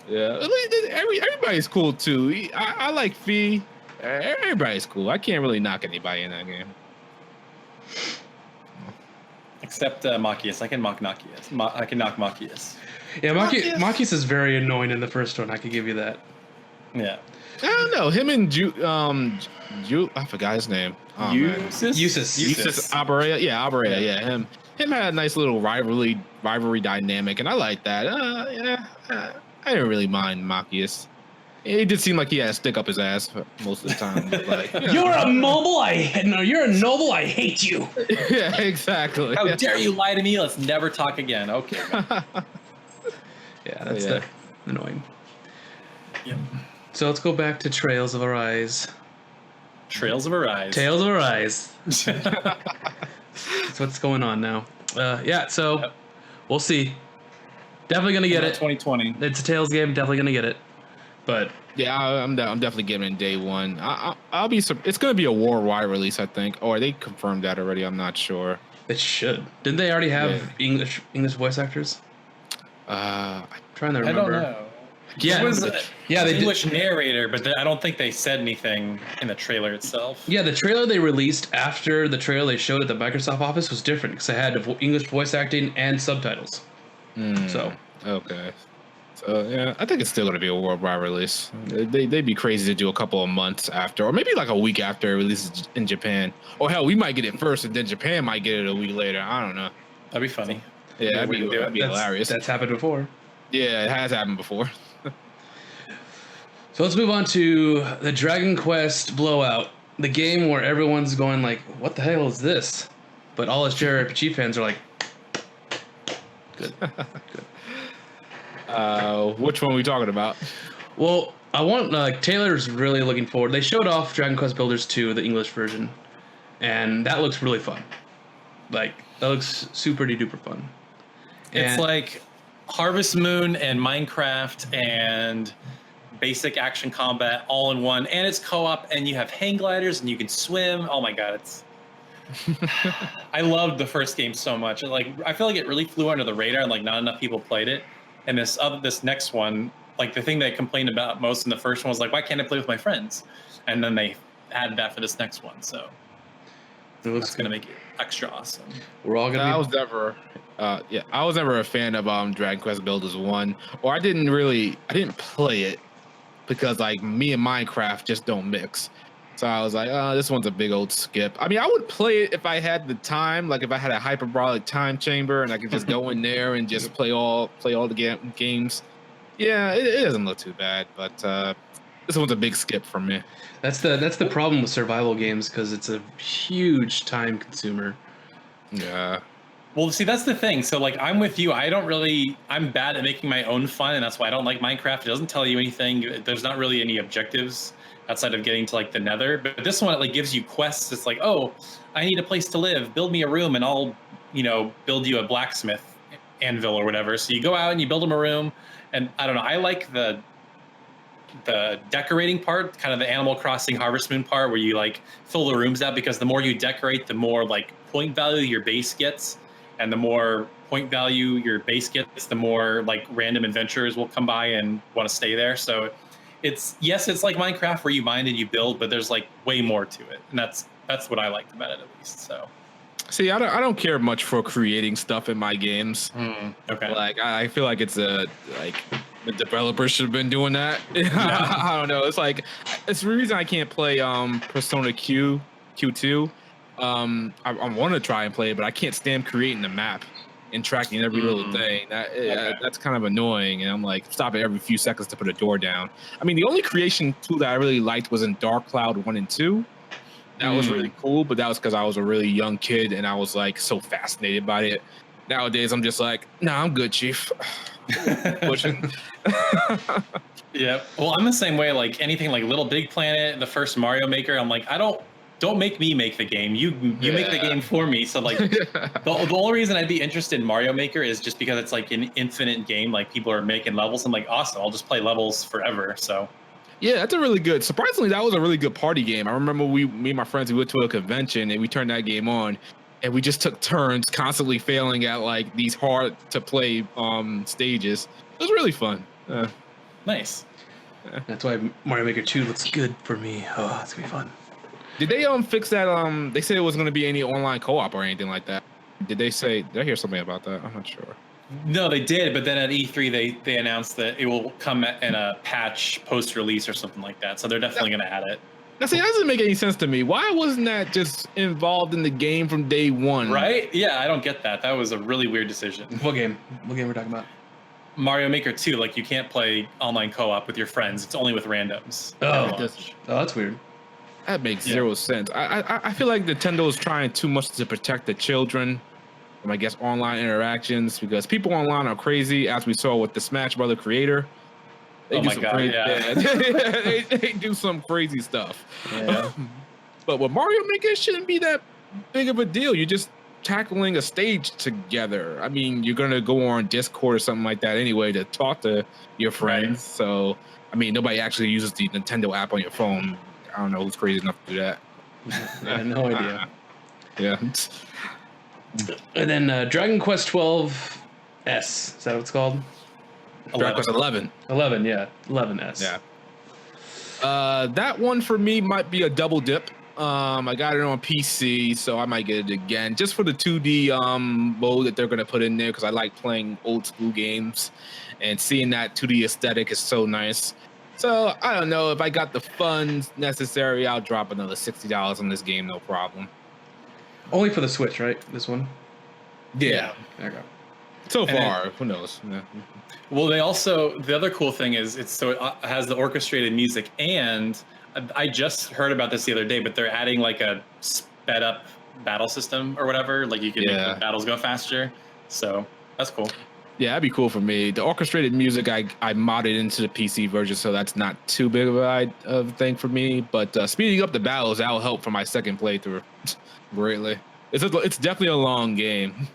Yeah. Everybody's cool, too. I like Fee. Everybody's cool. I can't really knock anybody in that game. Except Machias. I can mock Machias. I can knock Machias. Yeah, Machias is very annoying in the first one. I could give you that. Yeah. I don't know. Him and I forgot his name. Oh, Eustace Abaria. Yeah, Abaria. Yeah, him had a nice little rivalry dynamic, and I like that. I didn't really mind Machias. He did seem like he had a stick up his ass most of the time. Like, You're a noble. You're a noble. I hate you. Yeah, exactly. How dare you lie to me? Let's never talk again. Okay. Yeah, that's annoying. Yep. So let's go back to Trails of Arise. Trails of Arise. Tales of Arise. That's what's going on now. So we'll see. Definitely gonna get it. 2020. It's a Tales game. Definitely gonna get it. But yeah, I'm definitely getting it day one. I'll be. It's gonna be a worldwide release, I think. Or they confirmed that already. I'm not sure. it should. Didn't they already have English voice actors? I'm trying to remember. I don't know. Yeah, they English narrator, but I don't think they said anything in the trailer itself. Yeah, the trailer they released after the trailer they showed at the Microsoft office was different because they had English voice acting and subtitles. So okay, so yeah, I think it's still gonna be a worldwide release. They'd be crazy to do a couple of months after, or maybe like a week after it releases in Japan. Or hell, we might get it first, and then Japan might get it a week later. I don't know. That'd be funny. Yeah, that'd be hilarious. That's happened before. Yeah, it has happened before. So let's move on to the Dragon Quest Blowout, the game where everyone's going like, what the hell is this? But all us JRPG fans are like, good. Which one are we talking about? Well, I want, Taylor's really looking forward. They showed off Dragon Quest Builders 2, the English version, and that looks really fun. Like, that looks super duper fun. It's like Harvest Moon and Minecraft and basic action combat all in one, and it's co-op, and you have hang gliders and you can swim. Oh my god, it's I loved the first game so much. Like, I feel like it really flew under the radar, and like not enough people played it. And this next one, like the thing they complained about most in the first one was like, why can't I play with my friends? And then they added that for this next one, so that's gonna make it extra awesome. We're all gonna. I was never a fan of Dragon Quest Builders 1, or I didn't play it because like me and Minecraft just don't mix. So I was like, this one's a big old skip. I mean, I would play it if I had the time, like if I had a hyperbolic time chamber and I could just go in there and just play all the games. Yeah, it doesn't look too bad, but this one's a big skip for me. That's the problem with survival games, because it's a huge time consumer. Yeah. Well, see, that's the thing. So, like, I'm with you. I'm bad at making my own fun, and that's why I don't like Minecraft. It doesn't tell you anything. There's not really any objectives outside of getting to, like, the nether. But this one, it, like, gives you quests. It's like, oh, I need a place to live. Build me a room, and I'll, build you a blacksmith anvil or whatever. So you go out and you build them a room. And I don't know. I like the decorating part, kind of the Animal Crossing Harvest Moon part, where you, like, fill the rooms out, because the more you decorate, the more, like, point value your base gets. And the more point value your base gets, the more like random adventurers will come by and want to stay there. So it's like Minecraft where you mine and you build, but there's like way more to it. And that's what I liked about it, at least. So see, I don't care much for creating stuff in my games. Okay. Like I feel like the developers should have been doing that. I don't know. It's the reason I can't play Persona Q2. I want to try and play it, but I can't stand creating the map and tracking every little thing. That's kind of annoying, and I'm like, stop it every few seconds to put a door down. I mean, the only creation tool that I really liked was in Dark Cloud 1 and 2. That was really cool, but that was because I was a really young kid and I was like so fascinated by it. Nowadays, I'm just like, nah, I'm good, Chief. Pushing. Yeah. Well, I'm the same way. Like anything like Little Big Planet, the first Mario Maker, I'm like, don't make me make the game. You make the game for me. So like the only reason I'd be interested in Mario Maker is just because it's like an infinite game. Like people are making levels. I'm like, awesome. I'll just play levels forever. So yeah, that's a really good. Surprisingly, that was a really good party game. I remember me and my friends, we went to a convention and we turned that game on, and we just took turns constantly failing at like these hard to play stages. It was really fun. Nice. That's why Mario Maker 2 looks good for me. Oh, that's gonna be fun. Did they fix that? They said it wasn't going to be any online co-op or anything like that. Did they say? Did I hear something about that? I'm not sure. No, they did, but then at E3 they announced that it will come in a patch post-release or something like that. So they're definitely going to add it. Now, see, that doesn't make any sense to me. Why wasn't that just involved in the game from day one? Right? Yeah, I don't get that. That was a really weird decision. What game? What game we're talking about? Mario Maker 2, like you can't play online co-op with your friends. It's only with randoms. That's weird. That makes zero sense. I feel like Nintendo is trying too much to protect the children from, I guess, online interactions, because people online are crazy, as we saw with the Smash Brother creator. They they do some crazy stuff. Yeah. But with Mario Maker, it shouldn't be that big of a deal. You're just tackling a stage together. I mean, you're gonna go on Discord or something like that anyway to talk to your friends. Right. So, I mean, nobody actually uses the Nintendo app on your phone. I don't know who's crazy enough to do that. I have no idea. Yeah. And then Dragon Quest 12 S. Is that what it's called? Dragon Quest 11. 11, yeah. 11S. Yeah. That one for me might be a double dip. I got it on PC, so I might get it again just for the 2D mode that they're going to put in there, because I like playing old school games, and seeing that 2D aesthetic is so nice. So I don't know, if I got the funds necessary, I'll drop another $60 on this game, no problem. Only for the Switch, right? This one? Yeah. Okay. So far, who knows? Yeah. Well, they also, the other cool thing is it has the orchestrated music, and I just heard about this the other day, but they're adding like a sped up battle system or whatever. Like you can make the battles go faster. So that's cool. Yeah, that'd be cool for me. The orchestrated music, I modded into the PC version, so that's not too big of a thing for me. But speeding up the battles, that'll help for my second playthrough greatly. It's definitely a long game.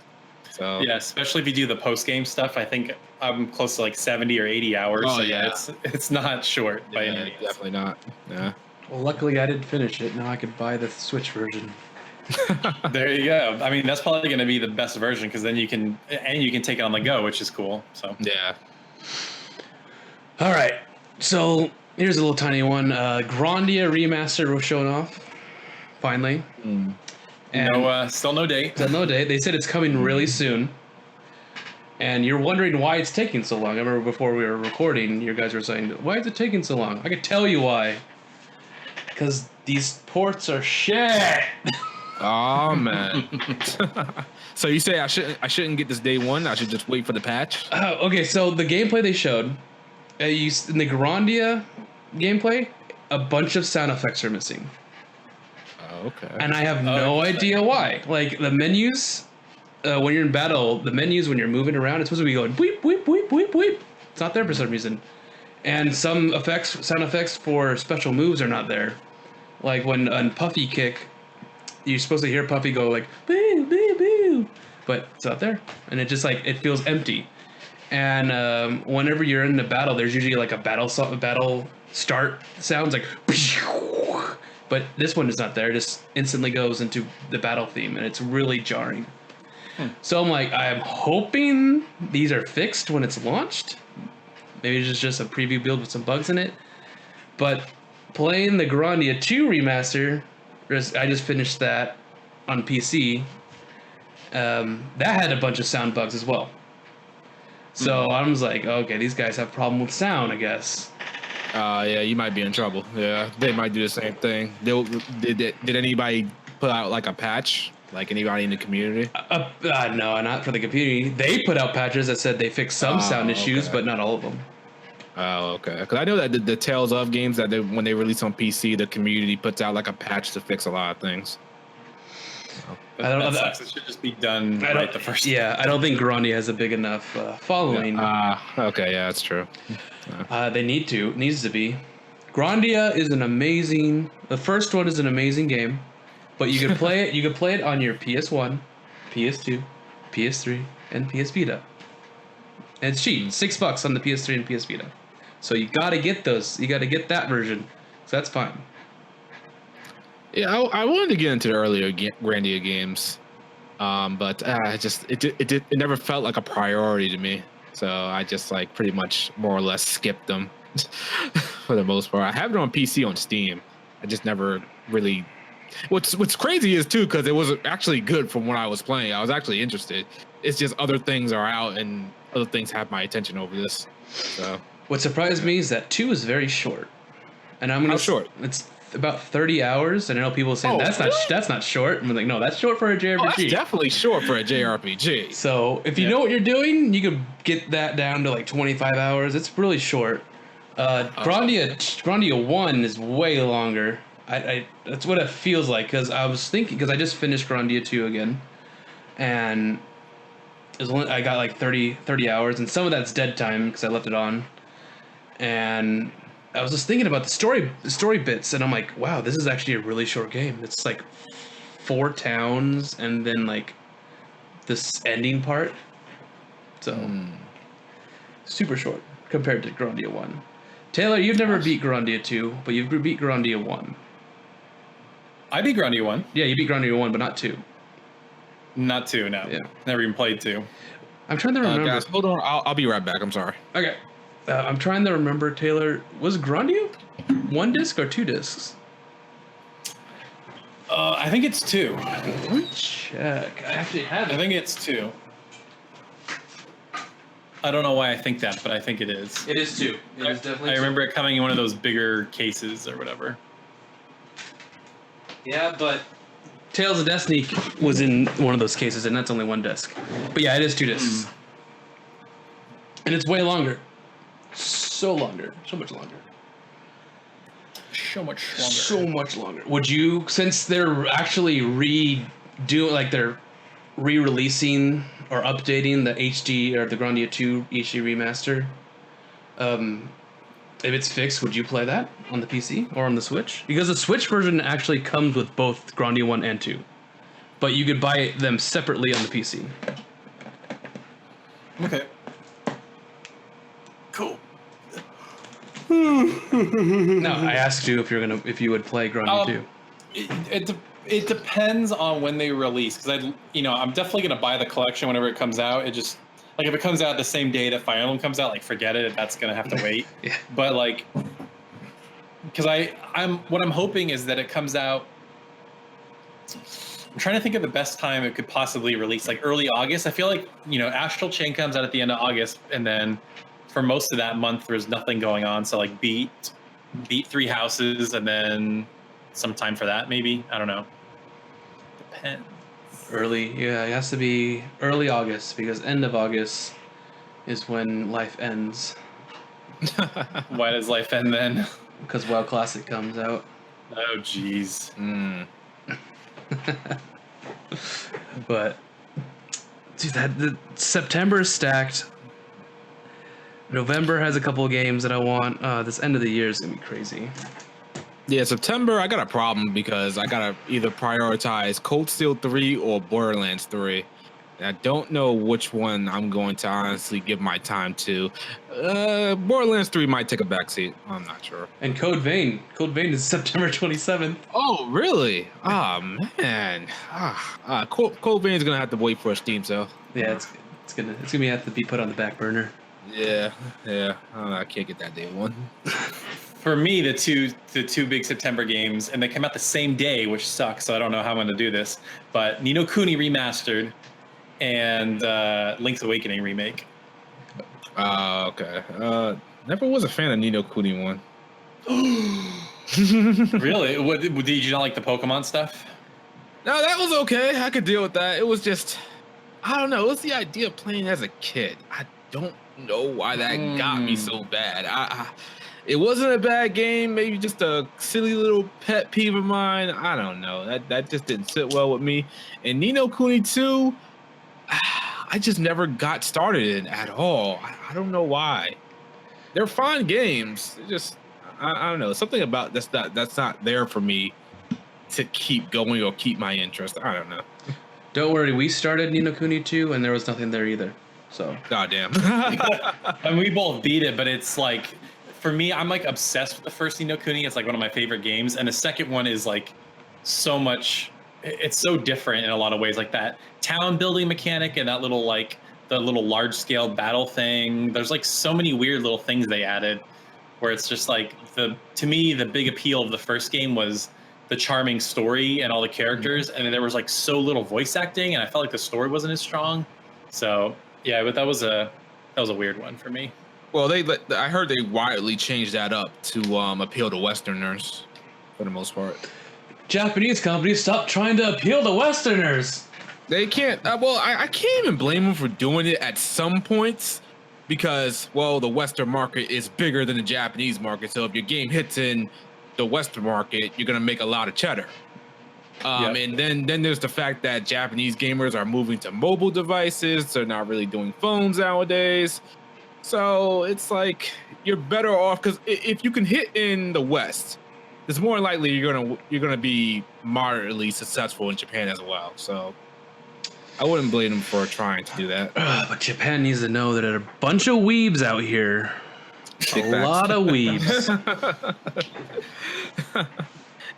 So yeah, especially if you do the post game stuff. I think I'm close to like 70 or 80 hours. Oh, so yeah. It's not short by any means. Definitely not. Yeah. Well, luckily I did finish it. Now I could buy the Switch version. There you go. I mean, that's probably going to be the best version, because then you can take it on the go, which is cool. So yeah. All right. So here's a little tiny one. Grandia remaster was shown off. Finally. And still no date. Still no date. They said it's coming really soon. And you're wondering why it's taking so long. I remember before we were recording, you guys were saying, why is it taking so long? I could tell you why. Because these ports are shit. Oh man. So you say I shouldn't get this day one? I should just wait for the patch? Okay, so the gameplay they showed, in the Grandia gameplay, a bunch of sound effects are missing. Okay. And I have no idea why. Like the menus, when you're in battle, the menus when you're moving around, it's supposed to be going weep, weep, weep, weep, weep. It's not there for some reason. And some sound effects for special moves are not there. Like when on Puffy kick, you're supposed to hear Puffy go like boo, boo, boo, but it's not there. And it just like, it feels empty. And whenever you're in the battle, there's usually like a battle start sounds like, but this one is not there. It just instantly goes into the battle theme, and it's really jarring. So I'm like, I'm hoping these are fixed when it's launched. Maybe it's just a preview build with some bugs in it. But playing the Grandia 2 remaster, I just finished that on PC. That had a bunch of sound bugs as well. So I was like, okay, these guys have a problem with sound, I guess. Yeah, you might be in trouble. Yeah, they might do the same thing. Did anybody put out like a patch? Like anybody in the community? No, not for the community. They put out patches that said they fixed some sound issues, but not all of them. Oh, okay. Because I know that the Tales of games that when they release on PC, the community puts out like a patch to fix a lot of things. I don't know. It should just be done right the first time. Yeah, I don't think Grandia has a big enough following. Okay, yeah, that's true. They needs to be. Grandia is the first one is an amazing game, but you can play it. You can play it on your PS1, PS2, PS3, and PS Vita. And it's cheap, $6 on the PS3 and PS Vita. So you gotta get those. You gotta get that version. So that's fine. Yeah, I wanted to get into the earlier Grandia games, but it never felt like a priority to me. So I just like pretty much more or less skipped them for the most part. I have it on PC on Steam. I just never really What's crazy is too, because it was actually good from when I was playing. I was actually interested. It's just other things are out and other things have my attention over this. So What surprised me is that 2 is very short, and I'm gonna. How short? It's about 30 hours, and I know people saying that's not short. I'm like, no, that's short for a JRPG. that's definitely short for a JRPG. So if you know what you're doing, you could get that down to like 25 hours. It's really short. Grandia 1 is way longer. I that's what it feels like, because I was thinking, because I just finished Grandia 2 again, and I got like 30 hours, and some of that's dead time because I left it on, and I was just thinking about the story bits, and I'm like, wow, this is actually a really short game. It's like 4 towns and then like this ending part, so super short compared to Grandia 1. Taylor, you've never beat Grandia 2, but you've beat Grandia 1. I beat Grandia 1. Yeah, you beat Grandia 1, but not 2. Not 2, no. Yeah. Never even played 2. I'm trying to remember. Guys, hold on. I'll be right back. I'm sorry. Okay. I'm trying to remember, Taylor. Was Grandia 1 disc or 2 discs? I think it's 2. Let me check. I actually have it. I think it's 2. I don't know why I think that, but I think it is. It is 2. It is definitely I 2. remember it coming in one of those bigger cases or whatever. Yeah, but Tales of Destiny was in one of those cases, and that's only 1 disc. But yeah, it is 2 discs. And it's way longer. So longer. So much longer. So much longer. So much longer. Would you, since they're actually they're re-releasing or updating the HD or the Grandia 2 HD remaster, if it's fixed, would you play that on the PC or on the Switch? Because the Switch version actually comes with both Grandia 1 and 2, but you could buy them separately on the PC. Okay. Cool. No, I asked you if you would play Grandia 2. It depends on when they release, because I'm definitely gonna buy the collection whenever it comes out. It just, like, if it comes out the same day that Fire Emblem comes out, like, forget it. That's gonna have to wait. Yeah. But like, because what I'm hoping is that it comes out. I'm trying to think of the best time it could possibly release, like early August. I feel like, Astral Chain comes out at the end of August, and then for most of that month there's nothing going on. So like beat 3 Houses, and then some time for that, maybe. I don't know. Depends. It has to be early August, because end of August is when life ends. Why does life end then? Because WoW Classic comes out. Oh, jeez. But dude, the September is stacked. November has a couple of games that I want. This end of the year is gonna be crazy. Yeah, September, I got a problem because I gotta either prioritize Cold Steel 3 or Borderlands 3. And I don't know which one I'm going to honestly give my time to. Borderlands 3 might take a backseat. I'm not sure. And Code Vein is September 27th. Oh, really? Oh, man. Cold Vein is gonna have to wait for a Steam sale. Yeah, it's gonna have to be put on the back burner. Yeah. I can't get that day one. For me, the two big September games, and they come out the same day, which sucks. So I don't know how I'm going to do this. But Ni no Kuni Remastered and Link's Awakening Remake. Okay. Never was a fan of Ni no Kuni 1. Really? Did you not like the Pokemon stuff? No, that was okay. I could deal with that. It was just, I don't know. It was the idea of playing as a kid. I don't know why that got me so bad. It wasn't a bad game. Maybe just a silly little pet peeve of mine. I don't know. That just didn't sit well with me. And Ni no Kuni 2, I just never got started in at all. I don't know why. They're fine games. Just I don't know. Something about that's not there for me to keep going or keep my interest. I don't know. Don't worry, we started Ni no Kuni 2 and there was nothing there either. So goddamn. And we both beat it, but it's like, for me, I'm like obsessed with the first Ni no Kuni. It's like one of my favorite games, and the second one is like so much. It's so different in a lot of ways, like that town building mechanic and that little like the little large scale battle thing. There's like so many weird little things they added, where it's just like to me the big appeal of the first game was the charming story and all the characters, and then there was like so little voice acting, and I felt like the story wasn't as strong. So yeah, but that was a weird one for me. Well, I heard they widely changed that up to appeal to Westerners for the most part. Japanese companies, stop trying to appeal to Westerners. They can't. I can't even blame them for doing it at some points because, well, the Western market is bigger than the Japanese market. So if your game hits in the Western market, you're gonna make a lot of cheddar. And then there's the fact that Japanese gamers are moving to mobile devices. They're not really doing phones nowadays. So it's like you're better off because if you can hit in the West, it's more likely you're gonna be moderately successful in Japan as well. So I wouldn't blame them for trying to do that. But Japan needs to know that there are a bunch of weebs out here. Lot of weebs.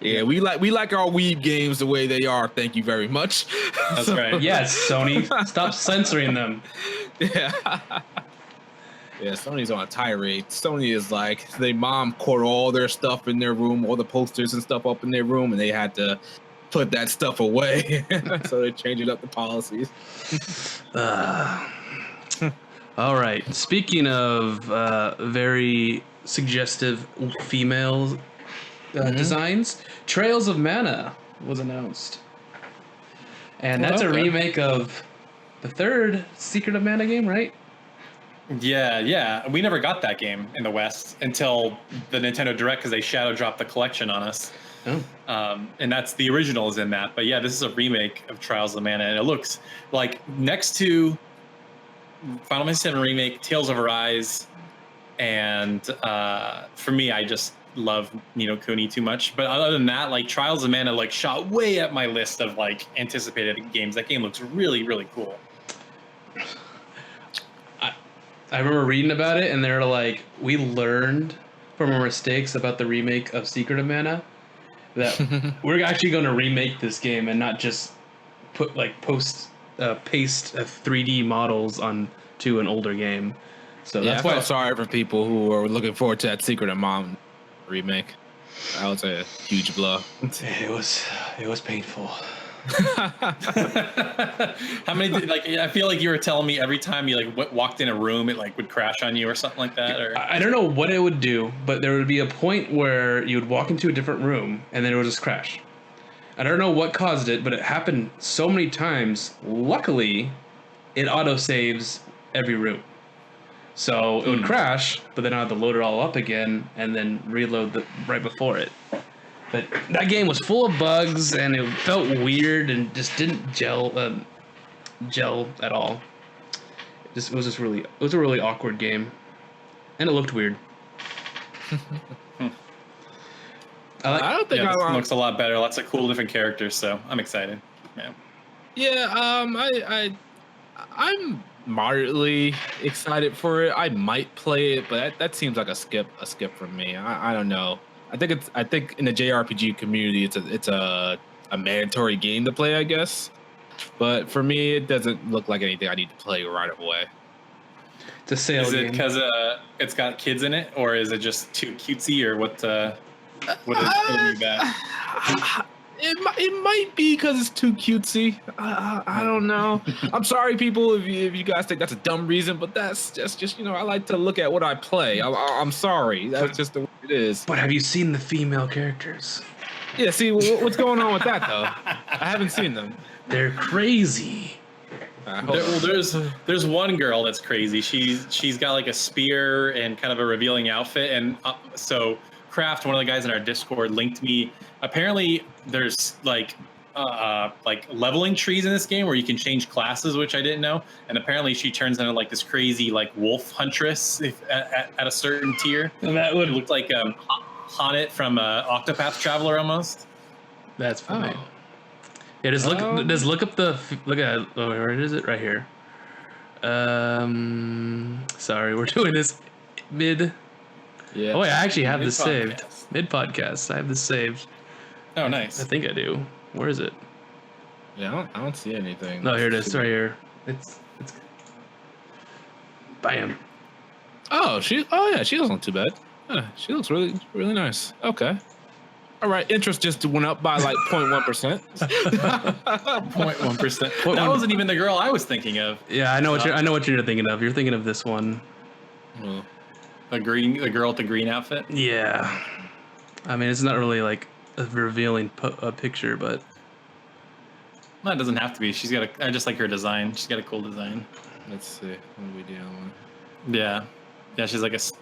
Yeah, we like our weeb games the way they are. Thank you very much. That's right. Yes, Sony, stop censoring them. Yeah. Yeah, Sony's on a tirade. Sony is like, their mom caught all their stuff in their room, all the posters and stuff up in their room, and they had to put that stuff away. So they're changing up the policies. All right. Speaking of very suggestive female designs, Trails of Mana was announced. And that's a remake of the third Secret of Mana game, right? Yeah. We never got that game in the West until the Nintendo Direct because they shadow dropped the collection on us. Oh. And that's the original is in that. But yeah, this is a remake of Trials of Mana, and it looks like next to Final Fantasy VII Remake, Tales of Arise, and for me, I just love Ni no Kuni too much. But other than that, like Trials of Mana, like shot way up my list of like anticipated games. That game looks really, really cool. I remember reading about it, and they're like, we learned from our mistakes about the remake of Secret of Mana that we're actually going to remake this game and not just put like paste 3D models onto an older game. So Yeah, that's I why felt sorry for people who were looking forward to that Secret of Mana remake. That was a huge blow. it was painful. How many like I feel like you were telling me every time you like walked in a room it like would crash on you or something like that, or I don't know what it would do, but there would be a point where you would walk into a different room and then it would just crash. I don't know what caused it, but it happened so many times. Luckily, it auto-saves every room. So it would crash, but then I had to load it all up again and then reload right before it. But that game was full of bugs and it felt weird and just didn't gel at all. It was a really awkward game, and it looked weird. I don't think it looks a lot better. Lots of cool different characters, so I'm excited. Yeah. I'm moderately excited for it. I might play it, but that seems like a skip from me. I don't know. I think in the JRPG community, it's a mandatory game to play, I guess. But for me, it doesn't look like anything I need to play right away. It's a sale game. Is it because it's got kids in it, or is it just too cutesy, or what is holding you back? It might be because it's too cutesy. I don't know. I'm sorry, people, if you guys think that's a dumb reason, but that's just I like to look at what I play. I'm sorry. That's just the way it is. But have you seen the female characters? Yeah. See, what's going on with that though? I haven't seen them. They're crazy. There's one girl that's crazy. She's got like a spear and kind of a revealing outfit, and so Kraft, one of the guys in our Discord, linked me. Apparently, there's like leveling trees in this game where you can change classes, which I didn't know. And apparently, she turns into like this crazy like wolf huntress at a certain tier. And that would look like Haunted from Octopath Traveler almost. That's funny. Oh. Yeah, just look up where is it? Right here. Sorry, we're doing this mid. Yeah. Oh, wait, I actually have this saved. Mid podcast. I have this saved. Oh, nice. I think I do. Where is it? Yeah, I don't see anything. No, here it is. Right here. It's. Bam. Oh, she doesn't look too bad. She looks really, really nice. Okay. All right, interest just went up by like 0.1%. 0.1%. That wasn't even the girl I was thinking of. Yeah, I know what you're thinking of. You're thinking of this one. The girl with the green outfit. Yeah, I mean it's not really like a revealing picture, but No, it doesn't have to be. I just like her design. She's got a cool design. Let's see. What are we doing? Yeah,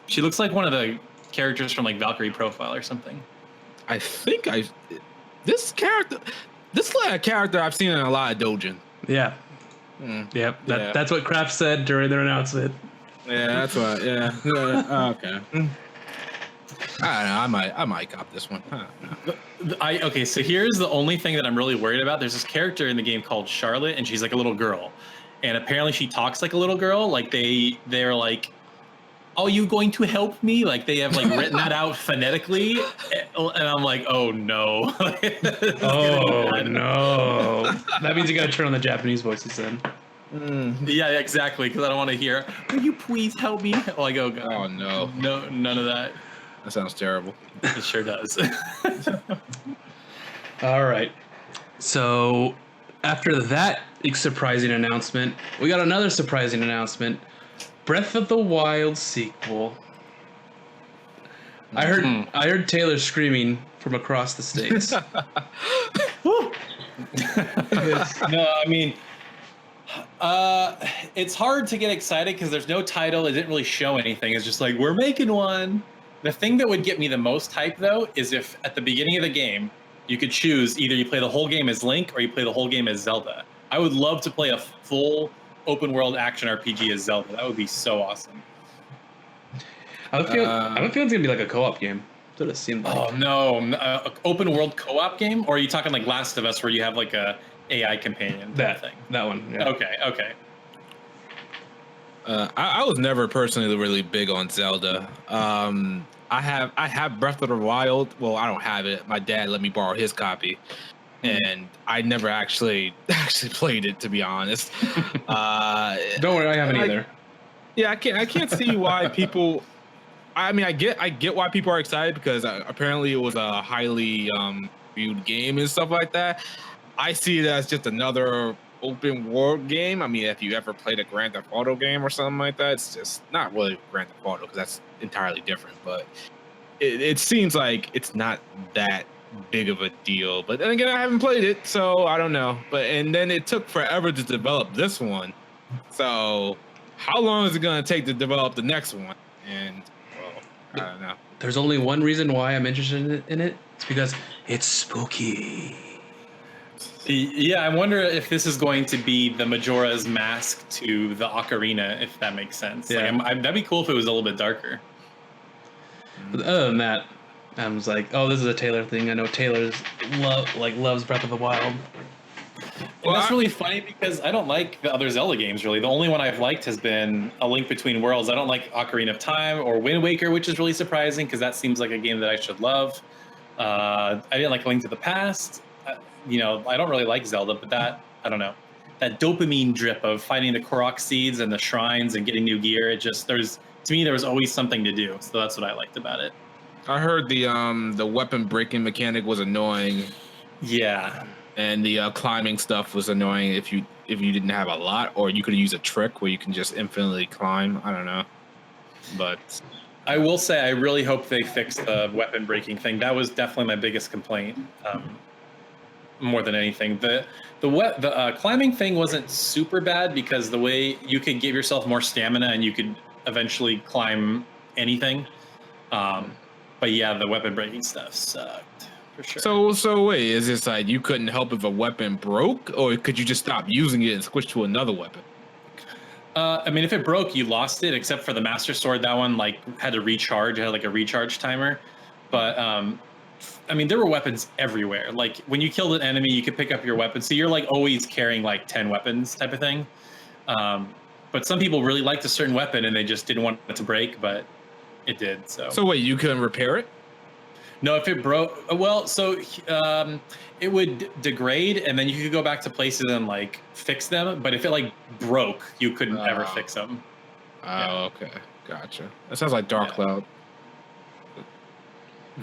she looks like one of the characters from like Valkyrie Profile or something. I think this is like a character I've seen in a lot of doujin. yeah. Yep. That's what Kraft said during their announcement. Yeah, that's what. Yeah. Okay. I don't know. I might cop this one. Okay, so here's the only thing that I'm really worried about. There's this character in the game called Charlotte, and she's like a little girl, and apparently she talks like a little girl. Like they're like, "Are you going to help me?" Like they have like written that out phonetically, and I'm like, "Oh no!" Oh no! That means you gotta turn on the Japanese voices then. Yeah, exactly. Because I don't want to hear, "Will you please help me?" Well, I go, Oh no! No, none of that. That sounds terrible. It sure does. All right. So after that surprising announcement, we got another surprising announcement. Breath of the Wild sequel. I heard Taylor screaming from across the states. No, I mean, it's hard to get excited because there's no title. It didn't really show anything. It's just like, we're making one. The thing that would get me the most hype, though, is if at the beginning of the game, you could choose either you play the whole game as Link or you play the whole game as Zelda. I would love to play a full open world action RPG as Zelda. That would be so awesome. I have a feeling it's gonna be like a co-op game. That's what it seemed like. Oh no, open world co-op game, or are you talking like Last of Us, where you have like a AI companion type thing? That one. Yeah. Okay. I was never personally really big on Zelda. I have Breath of the Wild. Well, I don't have it. My dad let me borrow his copy, and I never actually played it, to be honest. Don't worry, I haven't either. Yeah, I can't see why people. I mean, I get why people are excited because apparently it was a highly viewed game and stuff like that. I see it as just another open world game. I mean, if you ever played a Grand Theft Auto game or something like that, it's just not really Grand Theft Auto because that's entirely different. But it seems like it's not that big of a deal. But then again, I haven't played it, so I don't know. And then it took forever to develop this one. So how long is it going to take to develop the next one? And well, I don't know. There's only one reason why I'm interested in it. It's because it's spooky. Yeah, I wonder if this is going to be the Majora's Mask to the Ocarina, if that makes sense. Yeah. Like, that'd be cool if it was a little bit darker. But other than that, I was like, oh, this is a Taylor thing. I know Taylor's loves Breath of the Wild. Well, that's really funny because I don't like the other Zelda games, really. The only one I've liked has been A Link Between Worlds. I don't like Ocarina of Time or Wind Waker, which is really surprising because that seems like a game that I should love. I didn't like A Link to the Past. I don't really like Zelda, but I don't know. That dopamine drip of finding the Korok seeds and the shrines and getting new gear, to me, there was always something to do. So that's what I liked about it. I heard the weapon breaking mechanic was annoying. Yeah. And the climbing stuff was annoying if you didn't have a lot, or you could use a trick where you can just infinitely climb. I don't know. But I will say I really hope they fix the weapon breaking thing. That was definitely my biggest complaint. More than anything, the climbing thing wasn't super bad because the way you could give yourself more stamina and you could eventually climb anything. But yeah, the weapon breaking stuff sucked for sure. So wait, is this like you couldn't help if a weapon broke, or could you just stop using it and switch to another weapon? I mean, if it broke, you lost it, except for the Master Sword. That one had to recharge. It had like a recharge timer. But I mean, there were weapons everywhere. Like when you killed an enemy, you could pick up your weapon. So you're like always carrying like 10 weapons type of thing. But some people really liked a certain weapon and they just didn't want it to break, but it did. So wait, you couldn't repair it? No, if it broke, well, so it would degrade and then you could go back to places and like fix them. But if it like broke, you couldn't ever fix them. Oh, okay. Gotcha. That sounds like Dark Cloud.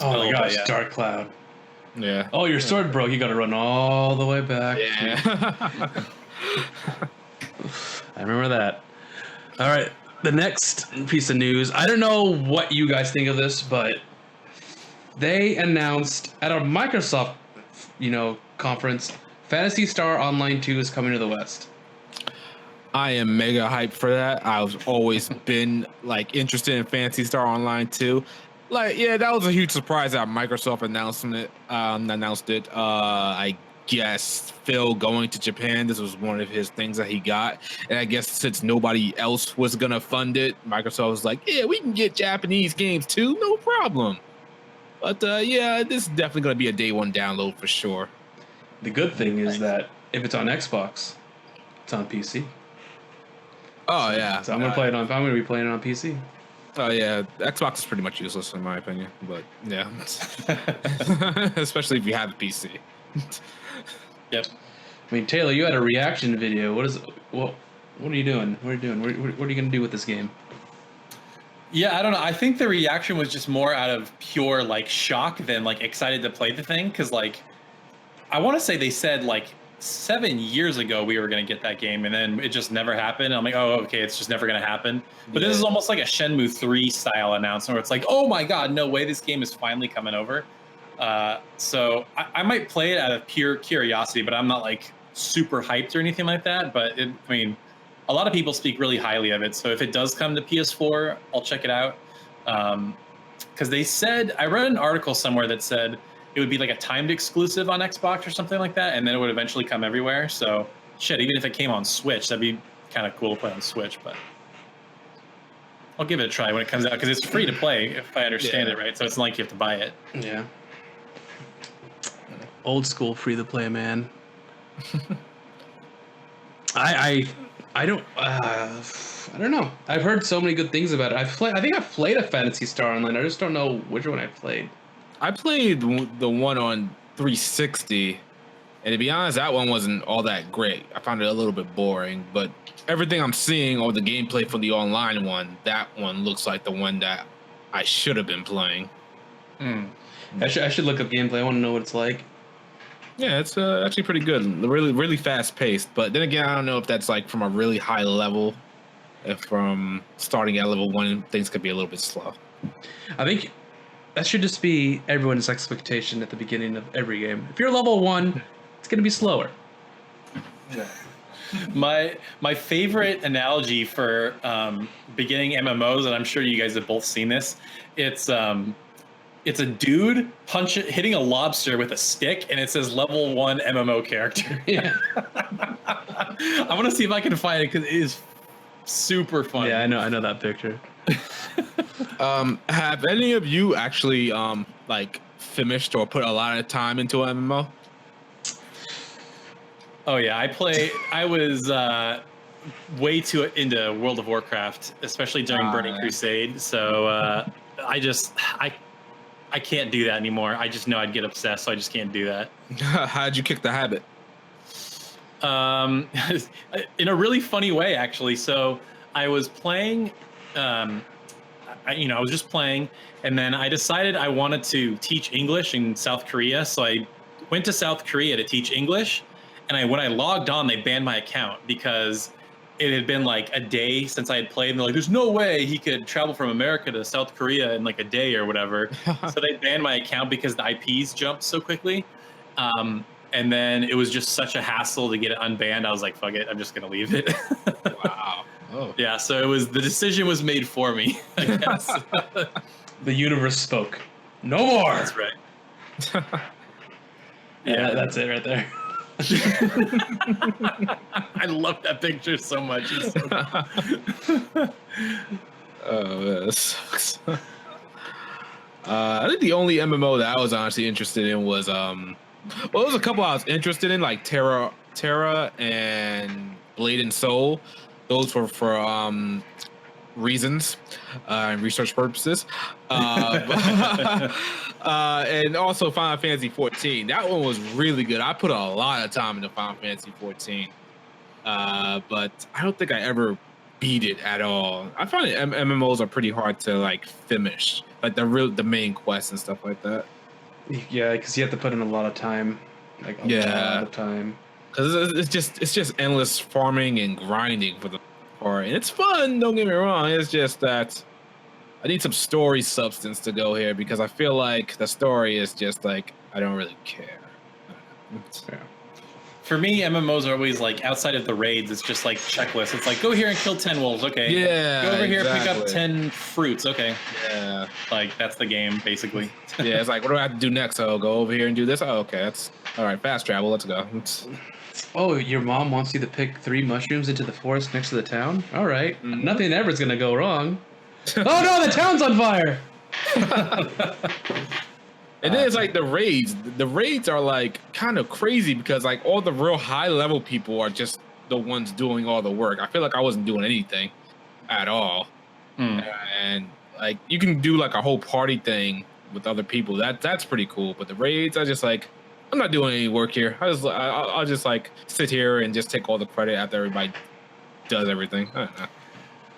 Oh my gosh, yeah. Dark Cloud. Yeah. Oh, your sword broke. You got to run all the way back. Yeah. I remember that. All right, the next piece of news. I don't know what you guys think of this, but they announced at a Microsoft, conference, Phantasy Star Online 2 is coming to the West. I am mega hyped for that. I've always been like interested in Phantasy Star Online too. Like, yeah, that was a huge surprise that Microsoft announced it. I guess Phil going to Japan, this was one of his things that he got. And I guess since nobody else was gonna fund it, Microsoft was like, yeah, we can get Japanese games too, no problem. But yeah, this is definitely gonna be a day one download for sure. The good thing is that if it's on Xbox, it's on PC. Oh yeah. So I'm gonna be playing it on PC. Oh yeah, Xbox is pretty much useless in my opinion, but yeah, especially if you have a PC. Yep. I mean, Taylor, you had a reaction video. What are you doing? What are you doing? What are you gonna do with this game? Yeah, I don't know. I think the reaction was just more out of pure like shock than like excited to play the thing. Cause like, I want to say they said like 7 years ago we were going to get that game, and then it just never happened. I'm like, oh, okay, it's just never going to happen. But this is almost like a Shenmue 3 style announcement where it's like, oh my god, no way, this game is finally coming over. So I might play it out of pure curiosity, but I'm not like super hyped or anything like that. But I mean, a lot of people speak really highly of it. So if it does come to PS4, I'll check it out. Because they said, I read an article somewhere that said it would be like a timed exclusive on Xbox or something like that, and then it would eventually come everywhere. So shit, even if it came on Switch, that'd be kind of cool to play on Switch. But I'll give it a try when it comes out, because it's free to play if I understand it right. So it's not like you have to buy it. Yeah. Old school free to play, man. I don't know. I've heard so many good things about it. I think I've played a Phantasy Star Online. I just don't know which one I played. I played the one on 360, and to be honest, that one wasn't all that great. I found it a little bit boring, but everything I'm seeing or the gameplay for the online one, that one looks like the one that I should have been playing. I should look up gameplay. I want to know what it's like. Yeah, it's actually pretty good. Really, really fast paced. But then again, I don't know if that's like from a really high level. If from starting at level 1, things could be a little bit slow. I think that should just be everyone's expectation at the beginning of every game. If you're level 1, it's going to be slower. My favorite analogy for beginning MMOs, and I'm sure you guys have both seen this, it's a dude hitting a lobster with a stick, and it says level 1 MMO character. Yeah. I want to see if I can find it because it is super fun. Yeah, I know that picture. Have any of you actually like finished or put a lot of time into an MMO? Oh yeah, I was way too into World of Warcraft, especially during Burning Crusade. So I can't do that anymore. I just know I'd get obsessed, so I just can't do that. How'd you kick the habit? In a really funny way, actually. So I was playing, I was just playing, and then I decided I wanted to teach English in South Korea. So I went to South Korea to teach English, and when I logged on, they banned my account because it had been like a day since I had played, and they're like, there's no way he could travel from America to South Korea in like a day or whatever. So they banned my account because the IPs jumped so quickly. And then it was just such a hassle to get it unbanned. I was like, fuck it, I'm just going to leave it. Wow. Oh. Yeah, so the decision was made for me, I guess. The universe spoke. No more. That's right. Yeah, that's it right there. I love that picture so much. It's so Oh, that sucks. I think the only MMO that I was honestly interested in was there was a couple I was interested in, like Terra and Blade and Soul. Those were for reasons and research purposes. And also Final Fantasy 14. That one was really good. I put a lot of time into Final Fantasy 14. But I don't think I ever beat it at all. I find MMOs are pretty hard to like finish, like the main quests and stuff like that. Yeah, because you have to put in a lot of time, like a lot of time. Because it's just endless farming and grinding for the part, and it's fun. Don't get me wrong. It's just that I need some story substance to go here because I feel like the story is just like I don't really care. Yeah. For me, MMOs are always like outside of the raids. It's just like checklists. It's like go here and kill 10 wolves. Okay. Yeah. Go over here, pick exactly. up 10 fruits. Okay. Yeah. Like that's the game basically. Yeah. It's like what do I have to do next? Oh, go over here and do this. Oh, okay. That's all right. Fast travel. Let's go. Oh, your mom wants you to pick 3 mushrooms into the forest next to the town? All right. Nothing ever's going to go wrong. Oh, no, the town's on fire! And then it's like the raids. The raids are like kind of crazy because like all the real high level people are just the ones doing all the work. I feel like I wasn't doing anything at all. And like you can do like a whole party thing with other people. That's pretty cool. But the raids, I just like I'm not doing any work here. I'll just like sit here and just take all the credit after everybody does everything. I don't know.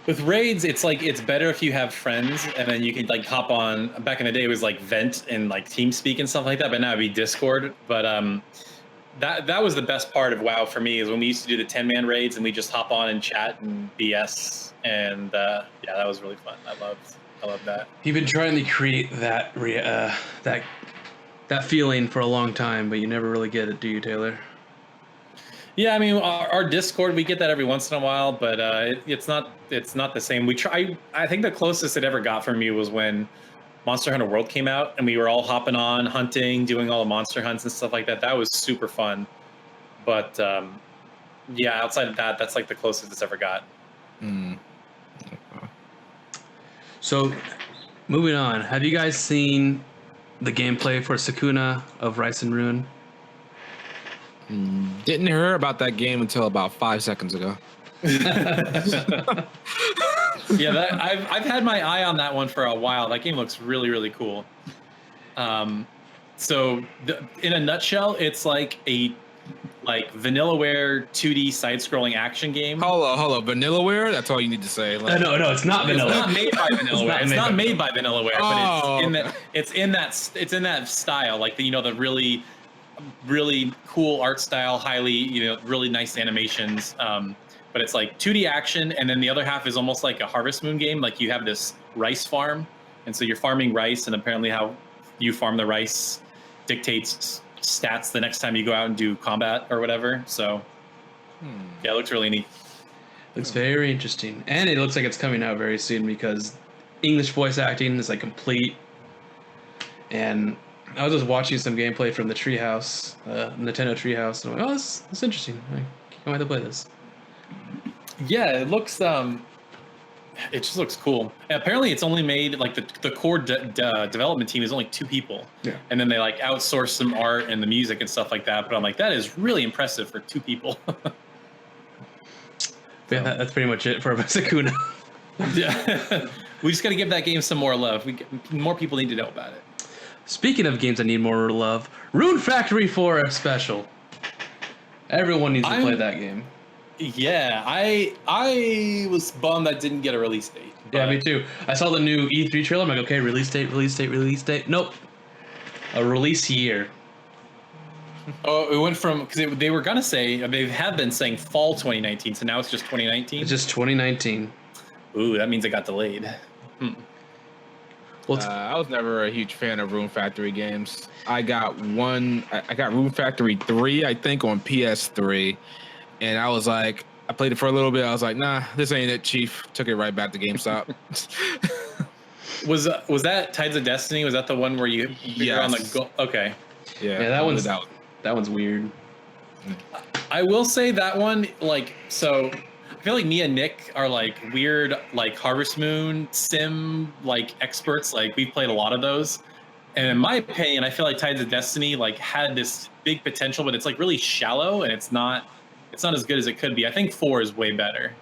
With raids, it's like it's better if you have friends and then you can like hop on. Back in the day, it was like Vent and like TeamSpeak and stuff like that, but now it'd be Discord. But that was the best part of WoW for me is when we used to do the 10-man raids and we just hop on and chat and BS, and yeah, that was really fun. I loved that. You've been trying to create that that feeling for a long time, but you never really get it, do you, Taylor? Yeah, I mean, our Discord, we get that every once in a while, but it's not the same. We try. I think the closest it ever got for me was when Monster Hunter World came out, and we were all hopping on, hunting, doing all the monster hunts and stuff like that. That was super fun. But yeah, outside of that, that's like the closest it's ever got. So, moving on. Have you guys seen the gameplay for Sakuna of Rice and Ruin? Didn't hear about that game until about 5 seconds ago. Yeah, I've had my eye on that one for a while. That game looks really, really cool. So in a nutshell, it's like a Vanillaware 2D side-scrolling action game. Hold on. Vanillaware? That's all you need to say. Like, No, it's not It's Vanilla. not made by Vanillaware. It's not made by Vanillaware, Oh, but it's in that style, like the really, really cool art style, highly really nice animations. But it's like 2D action, and then the other half is almost like a Harvest Moon game. Like you have this rice farm, and so you're farming rice, and apparently how you farm the rice dictates stats the next time you go out and do combat or whatever. So yeah, it looks really neat. Looks very interesting, and it looks like it's coming out very soon because English voice acting is like complete. And I was just watching some gameplay from the Treehouse, Nintendo Treehouse, and I'm like, oh, this is interesting. I can't wait to play this. Yeah, it looks it just looks cool. And apparently it's only made like the core development team is only 2 people. Yeah. And then they like outsource some art and the music and stuff like that. But I'm like, that is really impressive for 2 people. Yeah, that's pretty much it for Sakuna. Yeah. We just got to give that game some more love. More people need to know about it. Speaking of games that need more love, Rune Factory 4 Special. Everyone needs to play that game. Yeah, I was bummed that didn't get a release date. Yeah, me too. I saw the new E3 trailer. I'm like, okay, release date. Nope. A release year. Oh, it went from because they were gonna say they have been saying fall 2019, so now it's just 2019. It's just 2019. Ooh, that means it got delayed. Well, I was never a huge fan of Rune Factory games. I got Rune Factory 3, I think, on PS3. And I was like, I played it for a little bit. I was like, nah, this ain't it, Chief. Took it right back to GameStop. Was that Tides of Destiny? Was that the one where you're on the go? Okay. Yeah, that one's weird. I will say that one, like, so I feel like me and Nick are like weird, like Harvest Moon sim, like experts. Like we've played a lot of those. And in my opinion, I feel like Tides of Destiny like had this big potential, but it's like really shallow and it's not as good as it could be. I think 4 is way better.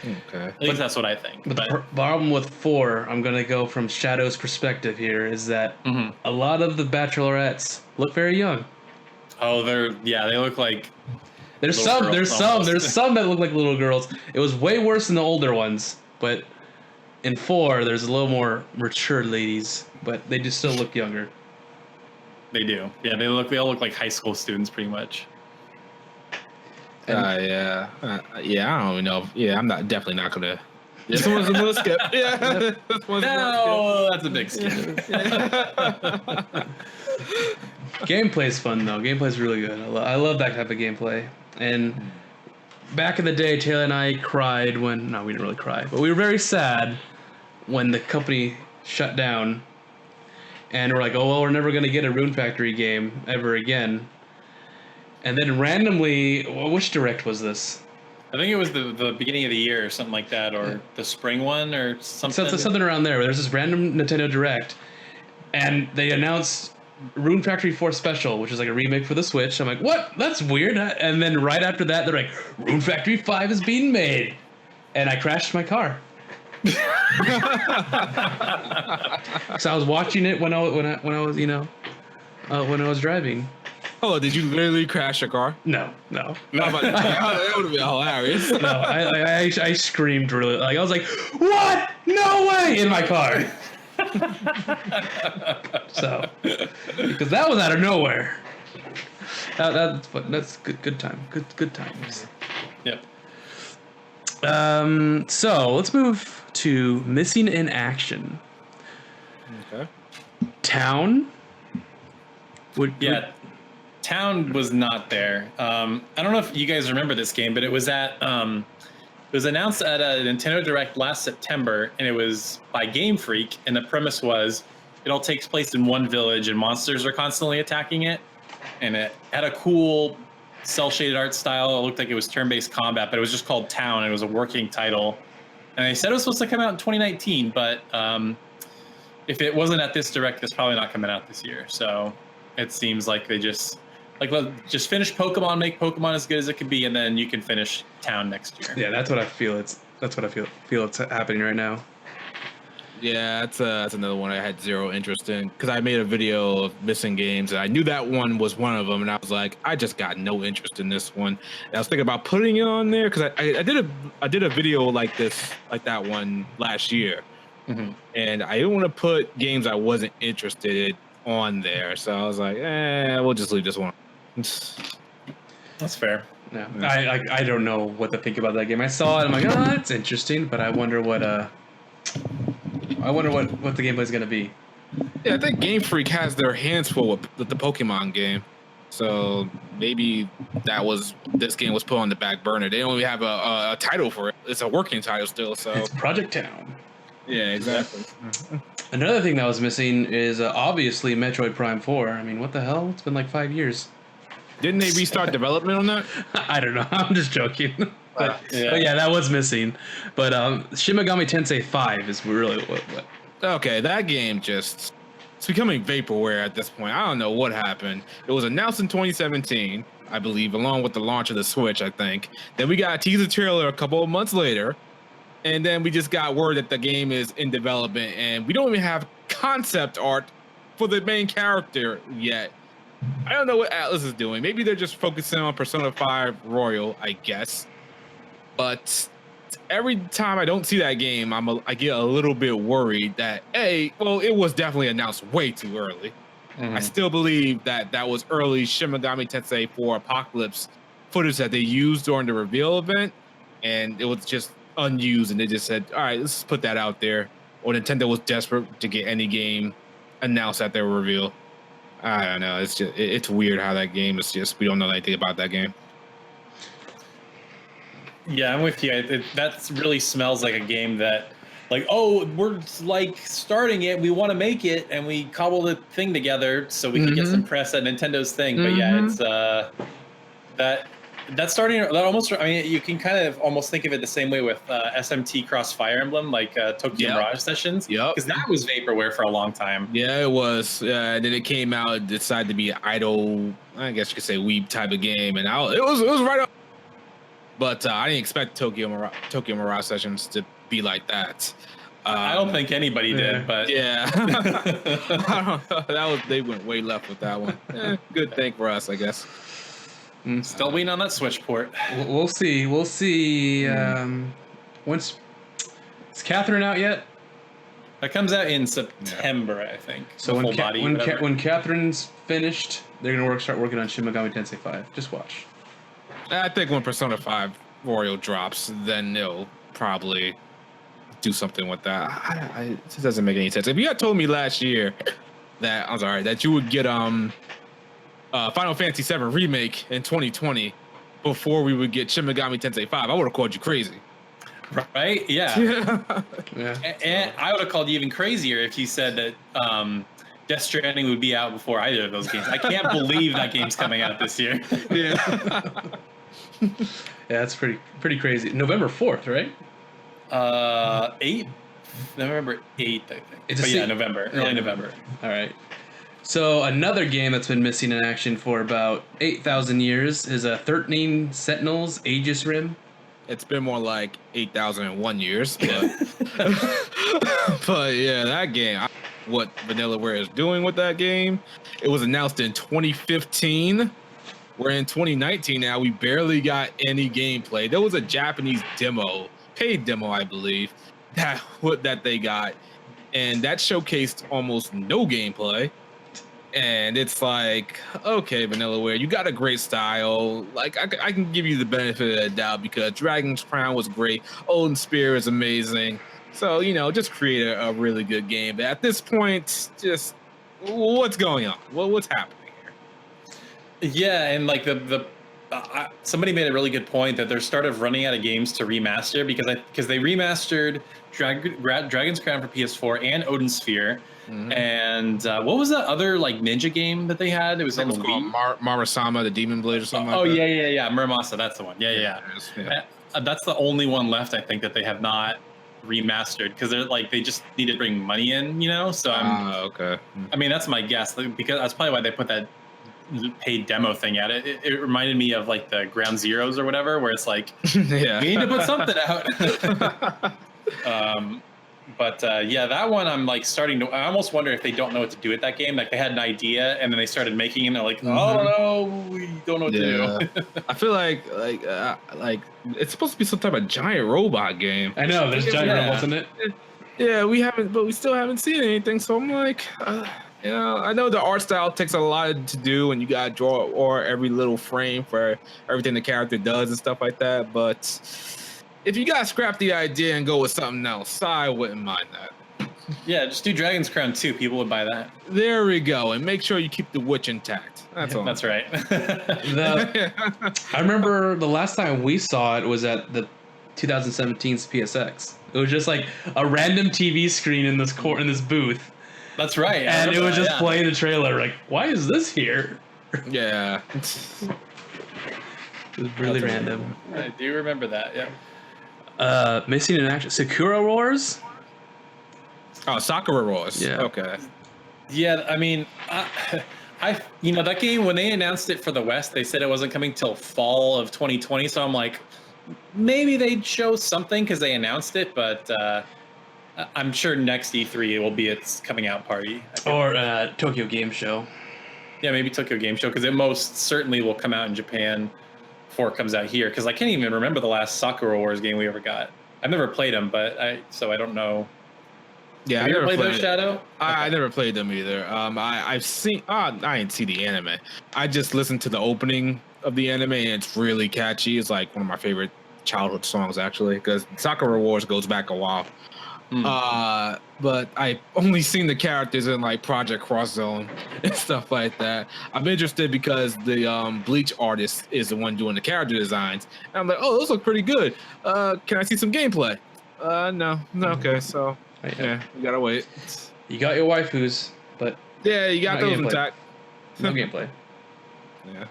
Okay. At least that's what I think. But the problem with 4, I'm going to go from Shadow's perspective here, is that a lot of the bachelorettes look very young. Oh, they look like there's some that look like little girls. It was way worse than the older ones, but in 4 there's a little more mature ladies, but they just still look younger. They do. Yeah, they all look like high school students pretty much. Yeah. Yeah, I don't know. Yeah, I'm definitely not gonna. This one's a little skip. Yeah. This one's No, that's a big skip. Gameplay's fun though. Gameplay's really good. I love that type of gameplay. And back in the day, Taylor and I cried when... No, we didn't really cry. But we were very sad when the company shut down. And we're like, oh, well, we're never going to get a Rune Factory game ever again. And then randomly... Which Direct was this? I think it was the beginning of the year or something like that, or the spring one or something. Something around there. There's this random Nintendo Direct. And they announced Rune Factory 4 Special, which is like a remake for the Switch. I'm like, what? That's weird. And then right after that, they're like, Rune Factory 5 is being made. And I crashed my car. So I was watching it when I was, when I was driving. Oh, did you literally crash your car? No. That would have been hilarious. No, I screamed really. Like I was like, what? No way! In my car. So, because that was out of nowhere. That's good time. Good times. Yep. So let's move to missing in action. Okay. Town. Town was not there. I don't know if you guys remember this game, but it was at it was announced at a Nintendo Direct last September, and it was by Game Freak, and the premise was it all takes place in one village, and monsters are constantly attacking it, and it had a cool cel-shaded art style. It looked like it was turn-based combat, but it was just called Town, and it was a working title. And they said it was supposed to come out in 2019, but if it wasn't at this Direct, it's probably not coming out this year. So it seems like they just finish Pokemon, make Pokemon as good as it could be, and then you can finish Town next year. Yeah, that's what I feel. That's what I feel it's happening right now. Yeah, that's another one I had zero interest in because I made a video of missing games and I knew that one was one of them, and I was like, I just got no interest in this one. And I was thinking about putting it on there because I did a video like that one last year, and I didn't want to put games I wasn't interested in on there, so I was like, we'll just leave this one. That's fair. Yeah, I don't know what to think about that game. I saw it, I'm like, oh, that's interesting, but I wonder what the gameplay is gonna be. Yeah, I think Game Freak has their hands full with the Pokemon game, so maybe this game was put on the back burner. They don't even have a title for it. It's a working title still, so it's Project Town. Yeah, exactly. Another thing that was missing is obviously Metroid Prime 4. I mean, what the hell? It's been like 5 years. Didn't they restart development on that? I don't know. I'm just joking. But yeah, that was missing. But Shin Megami Tensei 5 is really what. Okay, that game it's becoming vaporware at this point. I don't know what happened. It was announced in 2017, I believe, along with the launch of the Switch, I think. Then we got a teaser trailer a couple of months later. And then we just got word that the game is in development, and we don't even have concept art for the main character yet. I don't know what Atlas is doing. Maybe they're just focusing on Persona 5 Royal, I guess. But every time I don't see that game, I get a little bit worried that, it was definitely announced way too early. I still believe that was early Shin Megami Tensei 4 Apocalypse footage that they used during the reveal event, and it was just unused, and they just said, all right, let's put that out there. Or Nintendo was desperate to get any game announced at their reveal. I don't know. It's weird how that game is just, we don't know anything about that game. Yeah, I'm with you. That really smells like a game that, like, oh, we're like starting it, we want to make it, and we cobble the thing together so we can get some press at Nintendo's thing. But yeah, it's that's starting. That almost. I mean, you can kind of almost think of it the same way with SMT Cross Fire Emblem, like Tokyo Mirage Sessions. Yep. Because that was vaporware for a long time. Yeah, it was. And then it came out and decided to be an idle, I guess you could say, weeb type of game, and it was right up. But I didn't expect Tokyo Mirage Sessions to be like that. I don't think anybody did, but yeah, they went way left with that one. Good thing for us, I guess. Still waiting on that Switch port. We'll see. We'll see. Once is Catherine out yet? That comes out in September, I think. So when Catherine's finished, they're gonna start working on Shin Megami Tensei 5. Just watch. I think when Persona 5 Royal drops, then they'll probably do something with that. It just doesn't make any sense. If you had told me last year that you would get Final Fantasy 7 Remake in 2020 before we would get Shin Megami Tensei 5, I would have called you crazy. Right? Yeah. And I would have called you even crazier if you said that Death Stranding would be out before either of those games. I can't believe that game's coming out this year. Yeah. Yeah, that's pretty crazy. November 4th, right? 8th? November 8th, I think. November. Early November. All right. So another game that's been missing in action for about 8,000 years is 13 Sentinels Aegis Rim. It's been more like 8,001 years, but but yeah, that game. What Vanillaware is doing with that game? It was announced in 2015. We're in 2019 now. We barely got any gameplay. There was a Japanese demo, paid demo, I believe, that they got, and that showcased almost no gameplay. And it's like, okay, Vanillaware, you got a great style. Like, I can give you the benefit of the doubt because Dragon's Crown was great. Olden Spear is amazing. So, just create a really good game. But at this point, just what's going on? What's happening here? Yeah, and like somebody made a really good point that they're sort of running out of games to remaster because they remastered Dragon's Crown for PS4 and Odin Sphere. Mm-hmm. And what was that other like ninja game that they had? It was on the Wii. Marasama, the Demon Blade, or something. Yeah. Muramasa, that's the one. Yeah. That's the only one left, I think, that they have not remastered because they just need to bring money in, So okay. I mean, that's my guess because that's probably why they put that paid demo thing at it. It reminded me of like the Ground Zeroes or whatever, where it's like, yeah, we need to put something out. But that one I'm like I almost wonder if they don't know what to do with that game. Like they had an idea and then they started making it and they're like, oh no, we don't know what to do. I feel like it's supposed to be some type of giant robot game. I know, there's giant robots in it. Yeah, we still haven't seen anything. So I'm like, I know the art style takes a lot to do and you gotta draw or every little frame for everything the character does and stuff like that. But if you gotta scrap the idea and go with something else, I wouldn't mind that. Yeah, just do Dragon's Crown 2. People would buy that. There we go. And make sure you keep the witch intact. That's all. That's right. I remember the last time we saw it was at the 2017's PSX. It was just like a random TV screen in this booth. That's right. And it was just playing the trailer. Like, why is this here? Yeah. It was really random. I do remember that, yeah. Missing in action. Sakura Wars? Oh, Sakura Wars. Yeah. Okay. Yeah, I mean, that game, when they announced it for the West, they said it wasn't coming till fall of 2020. So I'm like, maybe they'd show something because they announced it, but I'm sure next E3 it will be its coming out party. Or Tokyo Game Show. Yeah, maybe Tokyo Game Show because it most certainly will come out in Japan before it comes out here. Because I can't even remember the last Sakura Wars game we ever got. I've never played them, so I don't know. Yeah, Have you ever played those, Shadow? I never played them either. I've seen. I didn't see the anime. I just listened to the opening of the anime, and it's really catchy. It's like one of my favorite childhood songs, actually, because Sakura Wars goes back a while. But I've only seen the characters in like Project Cross Zone and stuff like that. I'm interested because the Bleach artist is the one doing the character designs, and I'm like, oh, those look pretty good. Can I see some gameplay? No. Okay, so. Yeah, you gotta wait. You got your waifus, but yeah, you got those intact. No gameplay. Yeah.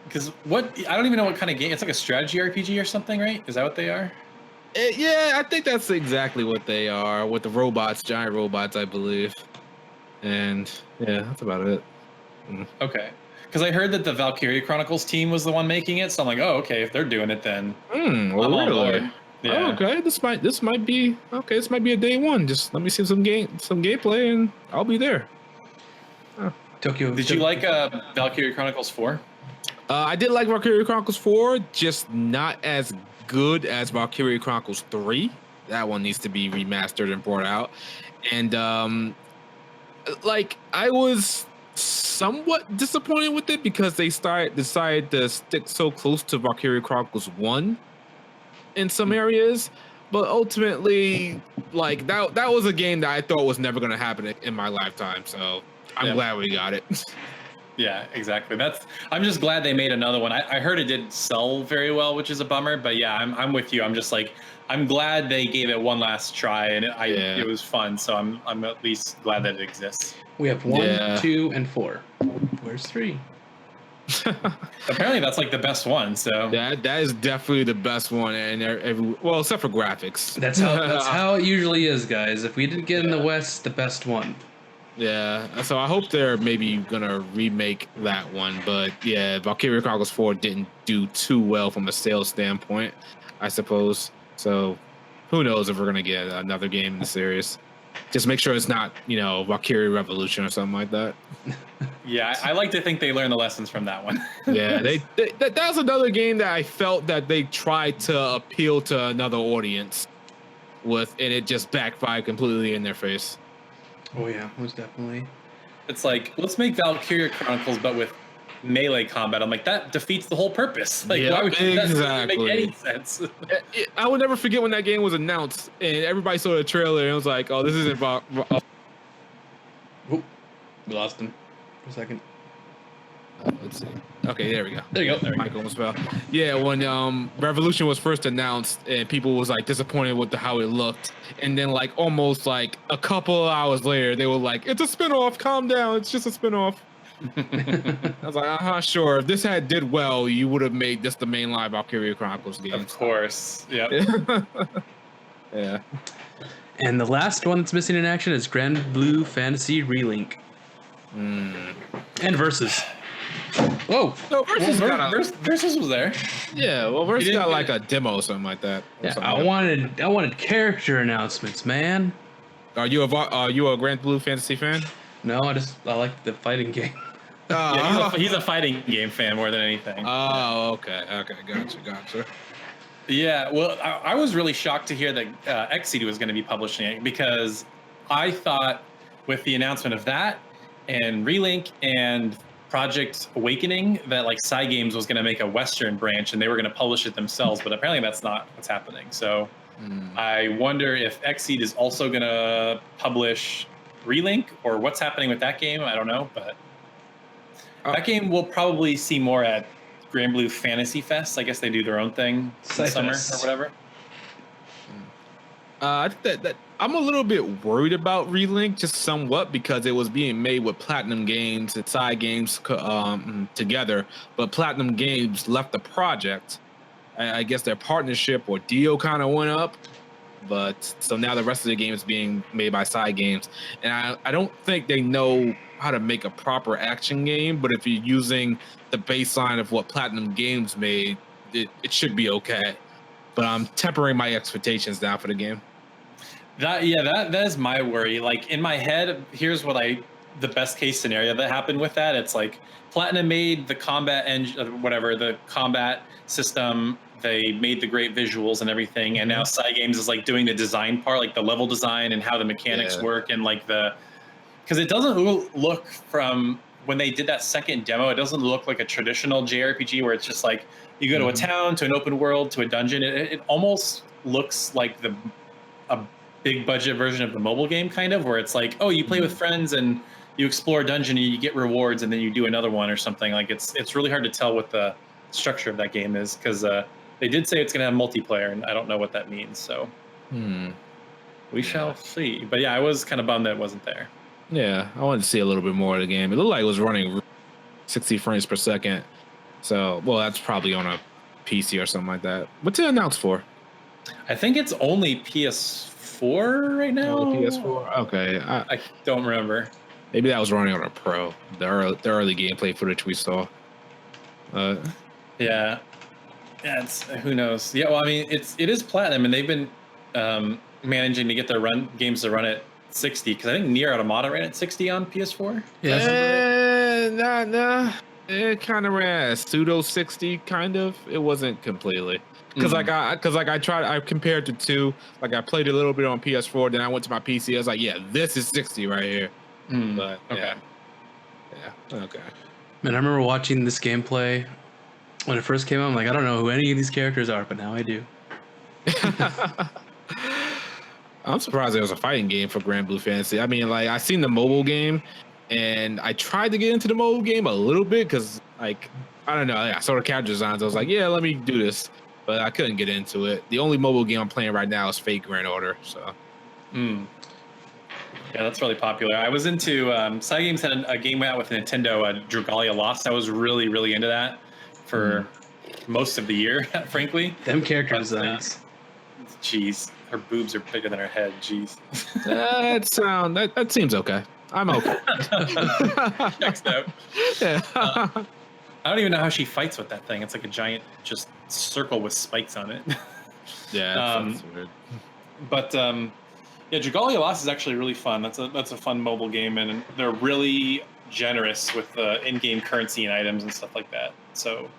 Because I don't even know what kind of game. It's like a strategy RPG or something, right? Is that what they are? Yeah, I think that's exactly what they are with the robots, giant robots, I believe. And yeah, that's about it. Okay. Because I heard that the Valkyria Chronicles team was the one making it, so I'm like, oh, okay, if they're doing it, then well, I'm on board. Yeah. Oh, okay, this might be a day one. Just let me see some gameplay, and I'll be there. Tokyo. Did you like Valkyria Chronicles 4? I did like Valkyria Chronicles 4, just not as good as Valkyria Chronicles 3. That one needs to be remastered and brought out. And I was somewhat disappointed with it because they decided to stick so close to Valkyria Chronicles 1 in some areas, but ultimately, like that was a game that I thought was never going to happen in my lifetime. So I'm glad we got it. Yeah, exactly. I'm just glad they made another one. I heard it didn't sell very well, which is a bummer. But yeah, I'm with you. I'm just like, I'm glad they gave it one last try, and it was fun. So I'm at least glad that it exists. We have 1, 2, and 4. Where's 3? Apparently, that's like the best one. So that is definitely the best one, and well, except for graphics. That's how it usually is, guys. If we didn't get in the West, the best one. Yeah, so I hope they're maybe gonna remake that one, but yeah, Valkyria Chronicles 4 didn't do too well from a sales standpoint, I suppose. So who knows if we're gonna get another game in the series? Just make sure it's not, Valkyria Revolution or something like that. Yeah, I like to think they learned the lessons from that one. Yeah, that was another game that I felt that they tried to appeal to another audience with, and it just backfired completely in their face. Oh yeah, most definitely. It's like, let's make Valkyria Chronicles, but with melee combat. I'm like, that defeats the whole purpose. Like, why would you, that doesn't make any sense? I will never forget when that game was announced and everybody saw the trailer and it was like, oh, this isn't we lost him for a second. Let's see. Okay, there we go. There you go. Michael almost fell. Yeah, when Revolution was first announced and people was like disappointed with how it looked, and then like almost like a couple of hours later, they were like, "It's a spinoff. Calm down. It's just a spinoff." I was like, sure. If this did well, you would have made this the main live Valkyria Chronicles game. Of course. Yep. Yeah. And the last one that's missing in action is Grand Blue Fantasy Relink. And Versus. Whoa! No, Versus was there. Yeah, well, Versus got like a demo or something like that. Yeah, I wanted character announcements, man. Are you a Grand Blue Fantasy fan? No, I like the fighting game. Yeah, he's a fighting game fan more than anything. Oh, okay, gotcha. Yeah, well, I was really shocked to hear that Xseed was going to be publishing it, because I thought with the announcement of that and Relink and Project Awakening that like Cygames was going to make a Western branch and they were going to publish it themselves, but apparently that's not what's happening. So I wonder if Xseed is also going to publish Relink or what's happening with that game. I don't know, but that game we'll probably see more at Grand Blue Fantasy Fest. I guess they do their own thing in the summer or whatever. I think that I'm a little bit worried about Relink, just somewhat, because it was being made with Platinum Games and Cygames together, but Platinum Games left the project. I guess their partnership or deal kind of went up, but so now the rest of the game is being made by Cygames, and I don't think they know how to make a proper action game, but if you're using the baseline of what Platinum Games made, it should be okay. But I'm tempering my expectations down for the game. That is my worry. Like in my head, here's what the best case scenario that happened with that. It's like Platinum made the combat engine, whatever, the combat system. They made the great visuals and everything, and now Cygames is like doing the design part, like the level design and how the mechanics work, and like because it doesn't look from when they did that second demo, it doesn't look like a traditional JRPG where it's just like you go to a town, to an open world, to a dungeon. It almost looks like a big budget version of the mobile game, kind of, where it's like, oh, you play with friends and you explore a dungeon and you get rewards and then you do another one or something. Like it's really hard to tell what the structure of that game is, because they did say it's going to have multiplayer, and I don't know what that means. So we shall see. But yeah, I was kind of bummed that it wasn't there. Yeah, I wanted to see a little bit more of the game. It looked like it was running 60 frames per second. So, well, that's probably on a PC or something like that. What's it announced for? I think it's only PS4 right now. PS4? Okay. I don't remember. Maybe that was running on a Pro. The early gameplay footage we saw. Yeah, it's who knows. Yeah, well, I mean, it is Platinum, and they've been managing to get their games to run at 60, because I think Nier Automata ran at 60 on PS4. Yeah, nah. It kind of ran at pseudo 60, kind of. It wasn't completely, because I compared the two. Like I played a little bit on PS4, then I went to my PC. I was like, yeah, this is 60 right here. But okay. Yeah. Okay. Man, I remember watching this gameplay when it first came out. I'm like, I don't know who any of these characters are, but now I do. I'm surprised there was a fighting game for Grand Blue Fantasy. I mean, like, I seen the mobile game, and I tried to get into the mobile game a little bit because, like, I don't know. I saw the character designs. I was like, yeah, let me do this, but I couldn't get into it. The only mobile game I'm playing right now is Fate Grand Order. So, Yeah, that's really popular. I was into Side Games had a game out with Nintendo, Dragalia Lost. I was really, really into that for most of the year, frankly. Them character designs. Jeez, her boobs are bigger than her head. Jeez. that seems okay. I'm okay. Checks out. Yeah. I don't even know how she fights with that thing. It's like a giant just circle with spikes on it. Yeah. That's weird. But yeah, Dragalia Lost is actually really fun. That's a fun mobile game, and they're really generous with the in-game currency and items and stuff like that. So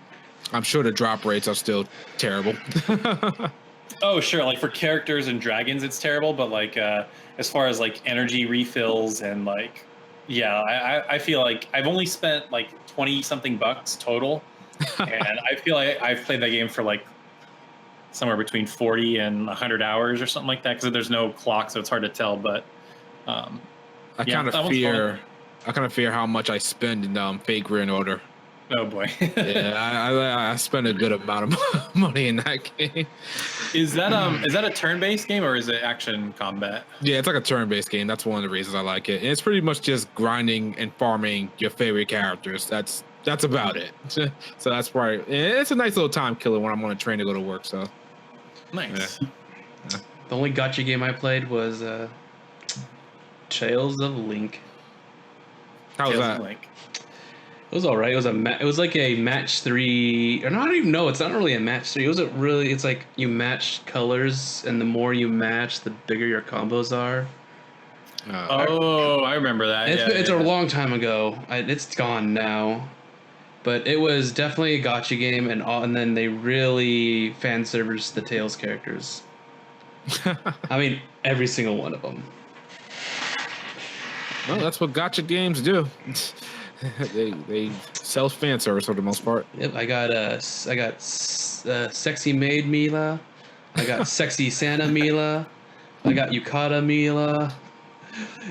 I'm sure the drop rates are still terrible. oh sure, like for characters and dragons, it's terrible. But like as far as like energy refills and like, yeah, I feel like I've only spent like 20 something bucks total, and I feel like I've played that game for like somewhere between 40 and 100 hours or something like that, because there's no clock, so it's hard to tell. But I kind of fear how much I spend in Fate Grand Order. Oh boy. Yeah, I spend a good amount of money in that game. Is that a turn-based game or is it action combat? Yeah, it's like a turn-based game. That's one of the reasons I like it. And it's pretty much just grinding and farming your favorite characters. That's about it. So that's why it's a nice little time killer when I'm on a train to go to work. So nice. Yeah. The only gacha game I played was Tales of Link. How was that? Link. It was all right. It was like a match 3, or not even. No, it's not really a match 3. It's like you match colors, and the more you match, the bigger your combos are. I remember that. It's a long time ago. It's gone now, but it was definitely a gacha game, and then they really fan serviced the Tails characters. I mean, every single one of them. Well, that's what gacha games do. they sell fan service for the most part. Yep, I got sexy maid Mila, I got sexy Santa Mila, I got Yukata Mila.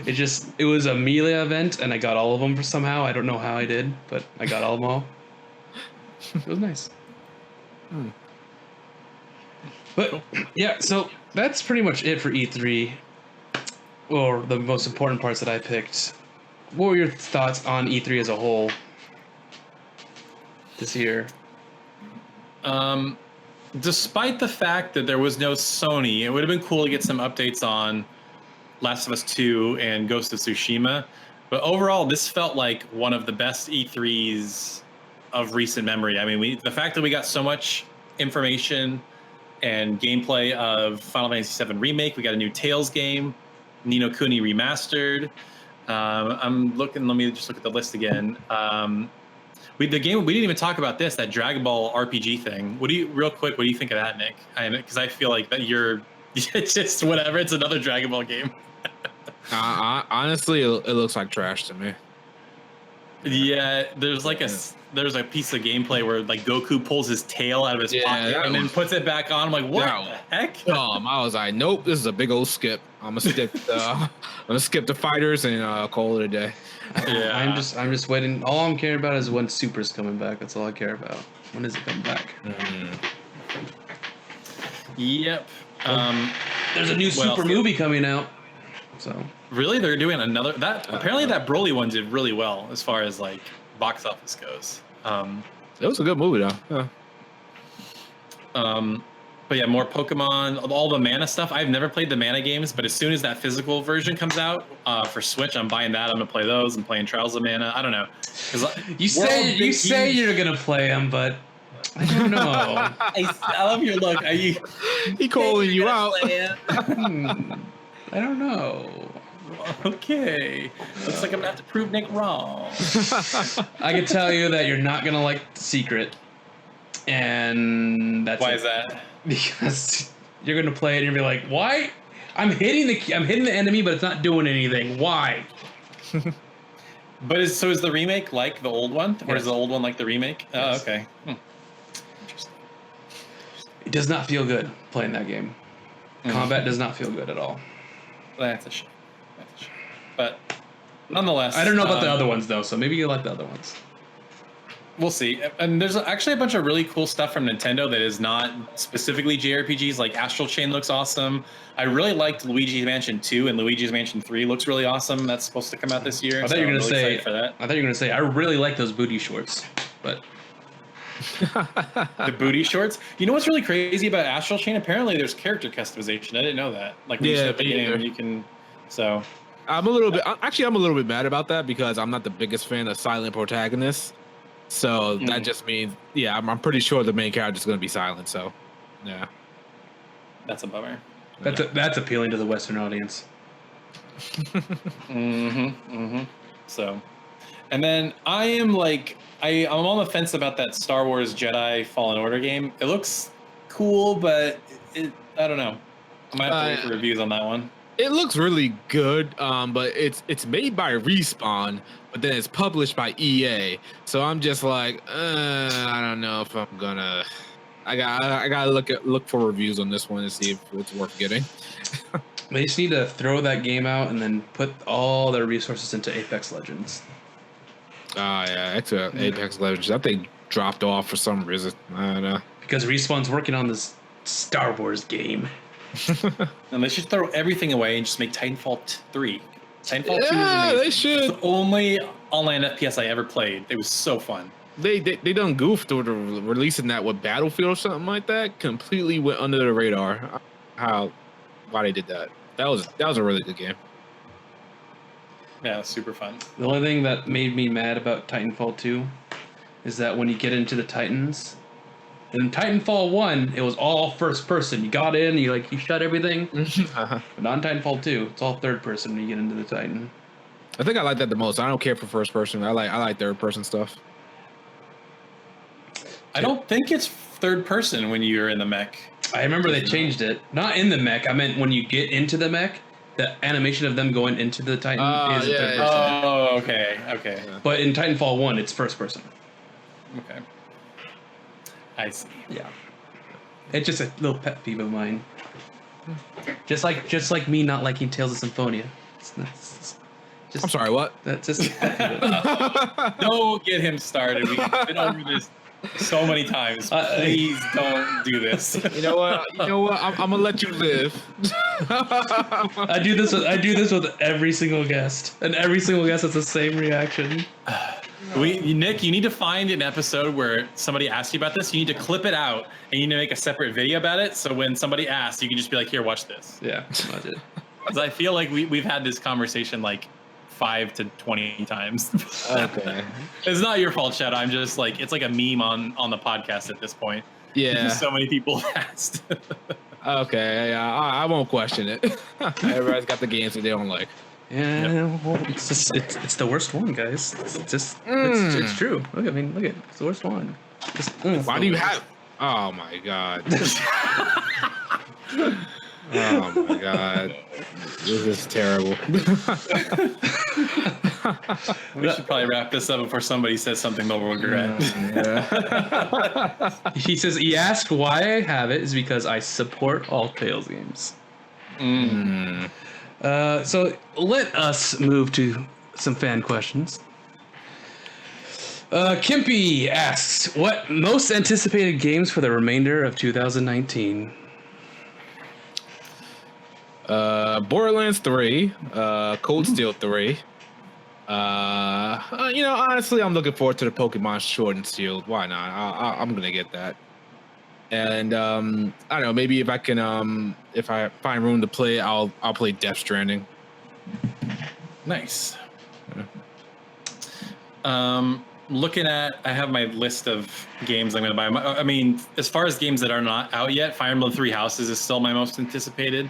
It was a Mila event, and I got all of them somehow. I don't know how I did, but I got all of them all. It was nice. But yeah, so that's pretty much it for E3, or the most important parts that I picked. What were your thoughts on E3 as a whole this year? Despite the fact that there was no Sony, it would have been cool to get some updates on Last of Us 2 and Ghost of Tsushima. But overall, this felt like one of the best E3s of recent memory. I mean, the fact that we got so much information and gameplay of Final Fantasy VII Remake, we got a new Tales game, Ni no Kuni Remastered. I'm looking. Let me just look at the list again. We didn't even talk about this, that Dragon Ball RPG thing. Real quick, what do you think of that, Nick? Because I feel like that you're just whatever. It's another Dragon Ball game. Honestly, it looks like trash to me. Yeah, there's a piece of gameplay where like Goku pulls his tail out of his pocket and then puts it back on. I'm like, what the heck? I was like, nope, this is a big old skip. I'm gonna skip the fighters and call it a day. Yeah, I'm just waiting. All I'm caring about is when Super's coming back. That's all I care about. When is it coming back? Yep. There's a new Super movie coming out. So really, they're doing another that. Apparently, that Broly one did really well as far as like box office goes. It was a good movie though. Yeah. But yeah, more Pokemon, all the Mana stuff. I've never played the Mana games, but as soon as that physical version comes out for Switch, I'm buying that. I'm gonna play those. I'm playing Trials of Mana. I don't know. You say you're gonna play them, but I don't know. I love your look. Are you? He calling you out. I don't know. Okay. Looks like I'm gonna have to prove Nick wrong. I can tell you that you're not gonna like Secret, and that's why is that? Because you're gonna play it and you're gonna be like, why? I'm hitting the enemy, but it's not doing anything. Why? But is the remake like the old one, or is the old one like the remake? Yes. Oh, okay. Interesting. It does not feel good playing that game. Combat does not feel good at all. That's a shame. But nonetheless, I don't know about the other ones though, so maybe you like the other ones. We'll see. And there's actually a bunch of really cool stuff from Nintendo that is not specifically JRPGs. Like Astral Chain looks awesome. I really liked Luigi's Mansion 2, and Luigi's Mansion 3 looks really awesome. That's supposed to come out this year. I thought you were gonna say. For that. I thought you were gonna say I really like those booty shorts, but the booty shorts. You know what's really crazy about Astral Chain? Apparently, there's character customization. I didn't know that. Like when you set the game, you can. So I'm a little bit mad about that because I'm not the biggest fan of silent protagonists. So that just means, I'm pretty sure the main character is going to be silent. So, yeah, that's a bummer. That's appealing to the Western audience. So, and then I'm on the fence about that Star Wars Jedi Fallen Order game. It looks cool, but I don't know. I might have to wait for reviews on that one. It looks really good, but it's made by Respawn, but then it's published by EA. So I'm just like, I don't know if I'm gonna. I gotta look for reviews on this one and see if it's worth getting. They just need to throw that game out and then put all their resources into Apex Legends. Apex Legends. That thing dropped off for some reason. I don't know. Because Respawn's working on this Star Wars game. And they should throw everything away and just make Titanfall 3. Titanfall 2 is amazing. They should. It's the only online FPS I ever played. It was so fun. They done goofed with releasing that with Battlefield or something like that. Completely went under the radar. Why they did that? That was a really good game. Yeah, super fun. The only thing that made me mad about Titanfall 2 is that when you get into the Titans, in Titanfall 1, it was all first person. You got in, you shut everything. But on Titanfall 2, it's all third person when you get into the Titan. I think I like that the most. I don't care for first person. I like third person stuff. I don't think it's third person when you're in the mech. I remember they changed it. Not in the mech. I meant when you get into the mech, the animation of them going into the Titan is third person. Oh, okay. Yeah. But in Titanfall 1, it's first person. Okay. I see. Yeah. It's just a little pet peeve of mine. Just like me not liking Tales of Symphonia. I'm sorry, what? That's just Don't get him started. We've been over this so many times. Please don't do this. You know what? I'm gonna let you live. I do this with every single guest, and every single guest has the same reaction. Nick, you need to find an episode where somebody asks you about this. You need to clip it out, and you need to make a separate video about it. So when somebody asks, you can just be like, "Here, watch this." Yeah, watch it. Because I feel like we've had this conversation like 5 to 20 times. Okay. It's not your fault, Shadow. I'm just like, it's like a meme on the podcast at this point. Yeah. So many people asked. Okay, I won't question it. Everybody's got the games that they don't like. Yeah, well, it's the worst one, guys. It's true. Look at it's the worst one. Why do you have? Oh my god. Oh my god. This is terrible. We should probably wrap this up before somebody says something they'll regret. He says he asked why I have it is because I support all Tales games. So let us move to some fan questions. Kimpy asks, what most anticipated games for the remainder of 2019? Borderlands 3, Cold Steel 3. Honestly, I'm looking forward to the Pokemon Sword and Shield. Why not? I'm gonna get that. And I don't know, maybe if I can, if I find room to play, I'll play Death Stranding. Nice. Looking at, I have my list of games I'm going to buy. I mean, as far as games that are not out yet, Fire Emblem 3 Houses is still my most anticipated.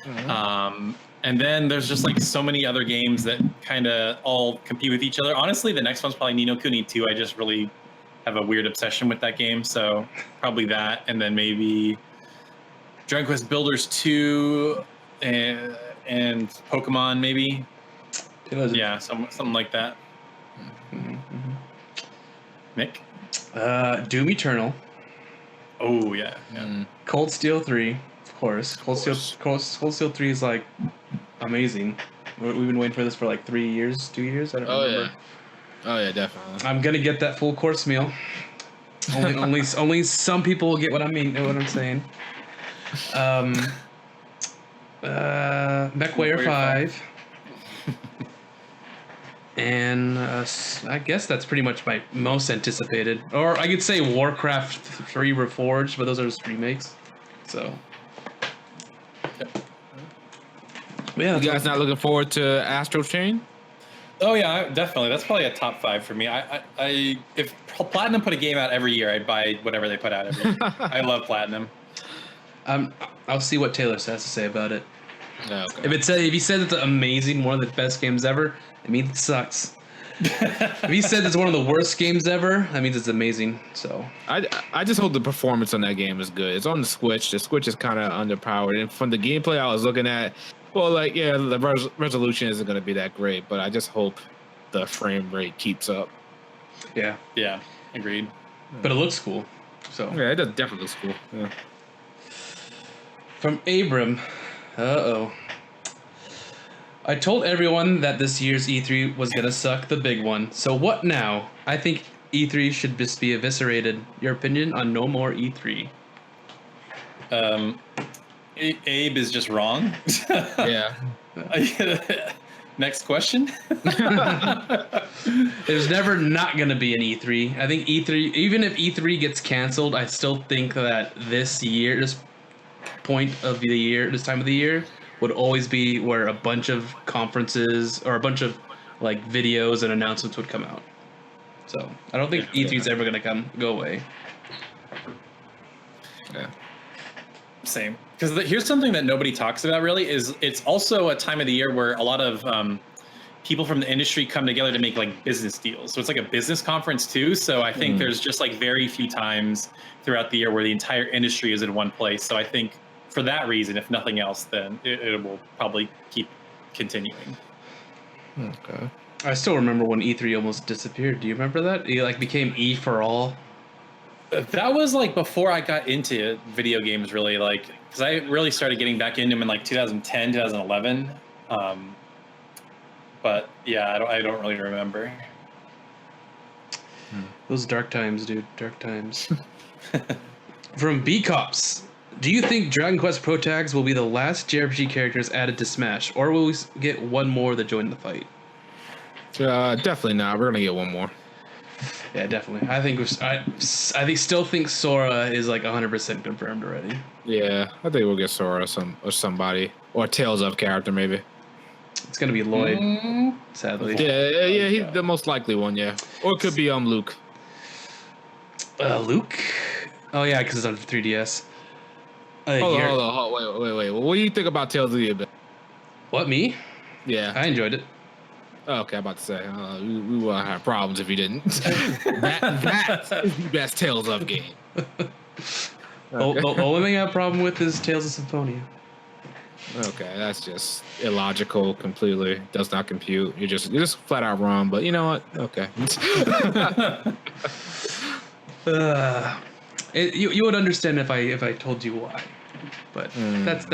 And then there's just like so many other games that kind of all compete with each other. Honestly, the next one's probably Ni no Kuni 2. I just really have a weird obsession with that game, so probably that, and then maybe Dragon Quest Builders 2 and Pokemon maybe. Yeah, something like that. Nick? Doom Eternal. Oh, yeah. Cold Steel 3, of course. Cold Steel 3 is like amazing. We've been waiting for this for like 3 years, 2 years. I don't remember. Oh yeah, definitely. I'm gonna get that full course meal. Only some people will get what I mean. What I'm saying. MechWarrior 5. And I guess that's pretty much my most anticipated. Or I could say Warcraft 3 Reforged, but those are just remakes. So. Yeah, You guys not looking forward to Astral Chain? Oh yeah, definitely. That's probably a top 5 for me. I if Platinum put a game out every year, I'd buy whatever they put out every year. I love Platinum. I'll see what Taylor has to say about it. Okay. If he said it's amazing, one of the best games ever, it means it sucks. If he said it's one of the worst games ever, that means it's amazing. So I just hope the performance on that game is good. It's on the Switch. The Switch is kind of underpowered, and from the gameplay I was looking at, well, like the resolution isn't going to be that great, but I just hope the frame rate keeps up. yeah, Agreed. but it looks cool. So Yeah, it definitely looks cool. Yeah. from Abram, I told everyone that this year's E3 was gonna suck, the big one. So what now? I think E3 should just be eviscerated. Your opinion on no more E3? Abe is just wrong. Yeah. Next question. There's never not gonna be an E3. I think E3, even if E3 gets canceled, I still think that this time of the year, would always be where a bunch of conferences or a bunch of like videos and announcements would come out. So I don't think E3 is ever gonna go away. Yeah. Same. Because here's something that nobody talks about really is it's also a time of the year where a lot of people from the industry come together to make like business deals. So it's like a business conference too. So I think there's just like very few times throughout the year where the entire industry is in one place. So I think for that reason, if nothing else, then it will probably keep continuing. Okay. I still remember when E3 almost disappeared. Do you remember that? It like became E for all. That was like before I got into video games, really, like because I really started getting back into them in like 2010, 2011. But yeah, I don't really remember. Those dark times, dude. Dark times. From B Cops. Do you think Dragon Quest Pro Tags will be the last JRPG characters added to Smash, or will we get one more that join the fight? Definitely not. We're gonna get one more. Yeah, definitely. I still think Sora is like 100% confirmed already. Yeah, I think we'll get Sora or somebody or Tales of character maybe. It's gonna be Lloyd, sadly. Yeah, he's the most likely one. Yeah, or it could be Luke. Luke? Oh yeah, because it's on 3DS. Hold on. Wait. What do you think about Tales of the Abyss? What, me? Yeah. I enjoyed it. Okay, I'm about to say, we would have problems if you didn't. That is the best Tales of game. The only thing I have a problem with is Tales of Symphonia. Okay, that's just illogical completely. Does not compute. You're just flat out wrong, but you know what? Okay. You would understand if I told you why, but that's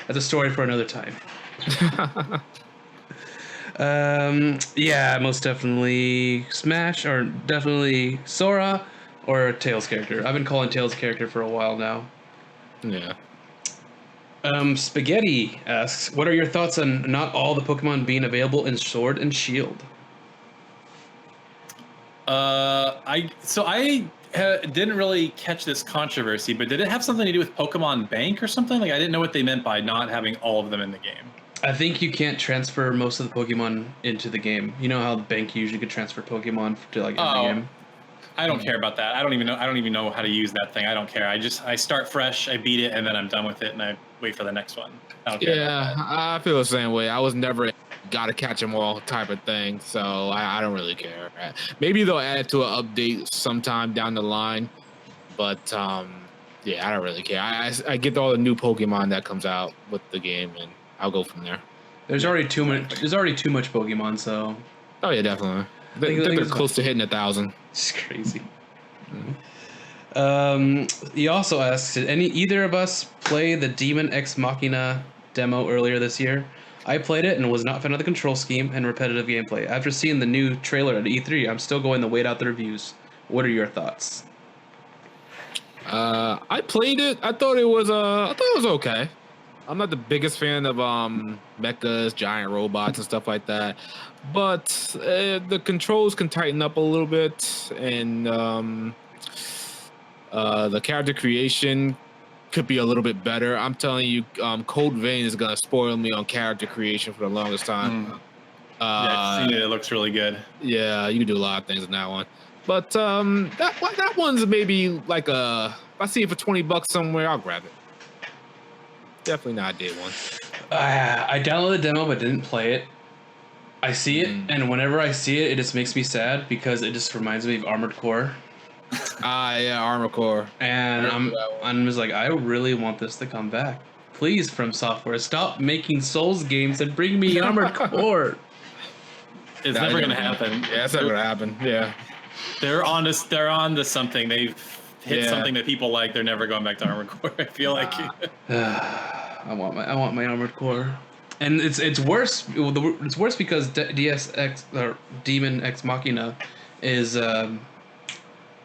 a story for another time. Yeah, most definitely Smash, or definitely Sora, or Tails character. I've been calling Tails character for a while now. Yeah. Spaghetti asks, what are your thoughts on not all the Pokemon being available in Sword and Shield? I didn't really catch this controversy, but did it have something to do with Pokemon Bank or something? Like I didn't know what they meant by not having all of them in the game. I think you can't transfer most of the Pokemon into the game. You know how Bank usually could transfer Pokemon to like every game. I don't care about that. I don't even know how to use that thing. I don't care. I start fresh, I beat it, and then I'm done with it, and I wait for the next one. I don't care. Yeah, I feel the same way. I was never gotta catch them all type of thing, so I don't really care. Maybe they'll add it to an update sometime down the line, but yeah, I don't really care. I get all the new Pokemon that comes out with the game, and I'll go from there. There's already too much. There's already too much Pokemon, so. Oh yeah, definitely. They're close to hitting 1,000. It's crazy. He also asks, did either of us play the Demon Ex Machina demo earlier this year? I played it and was not a fan of the control scheme and repetitive gameplay. After seeing the new trailer at E3, I'm still going to wait out the reviews. What are your thoughts? I played it. I thought it was okay. I'm not the biggest fan of mechas, giant robots, and stuff like that, but the controls can tighten up a little bit, and the character creation could be a little bit better. I'm telling you, Code Vein is gonna spoil me on character creation for the longest time. I've seen it. It looks really good. Yeah, you can do a lot of things in that one. But that one's maybe like if I see it for $20 somewhere, I'll grab it. Definitely not day one. I downloaded the demo but didn't play it. I see it, and whenever I see it, it just makes me sad because it just reminds me of Armored Core. Yeah, Armored Core. And I'm just like, I really want this to come back. Please, From Software, stop making Souls games and bring me Armored Core. It's never gonna happen. Yeah, it's never gonna happen. Yeah. They're on to something. They've hit something that people like. They're never going back to Armored Core. I feel like. I want my Armored Core, and it's worse. It's worse because DSX or Demon Ex Machina is the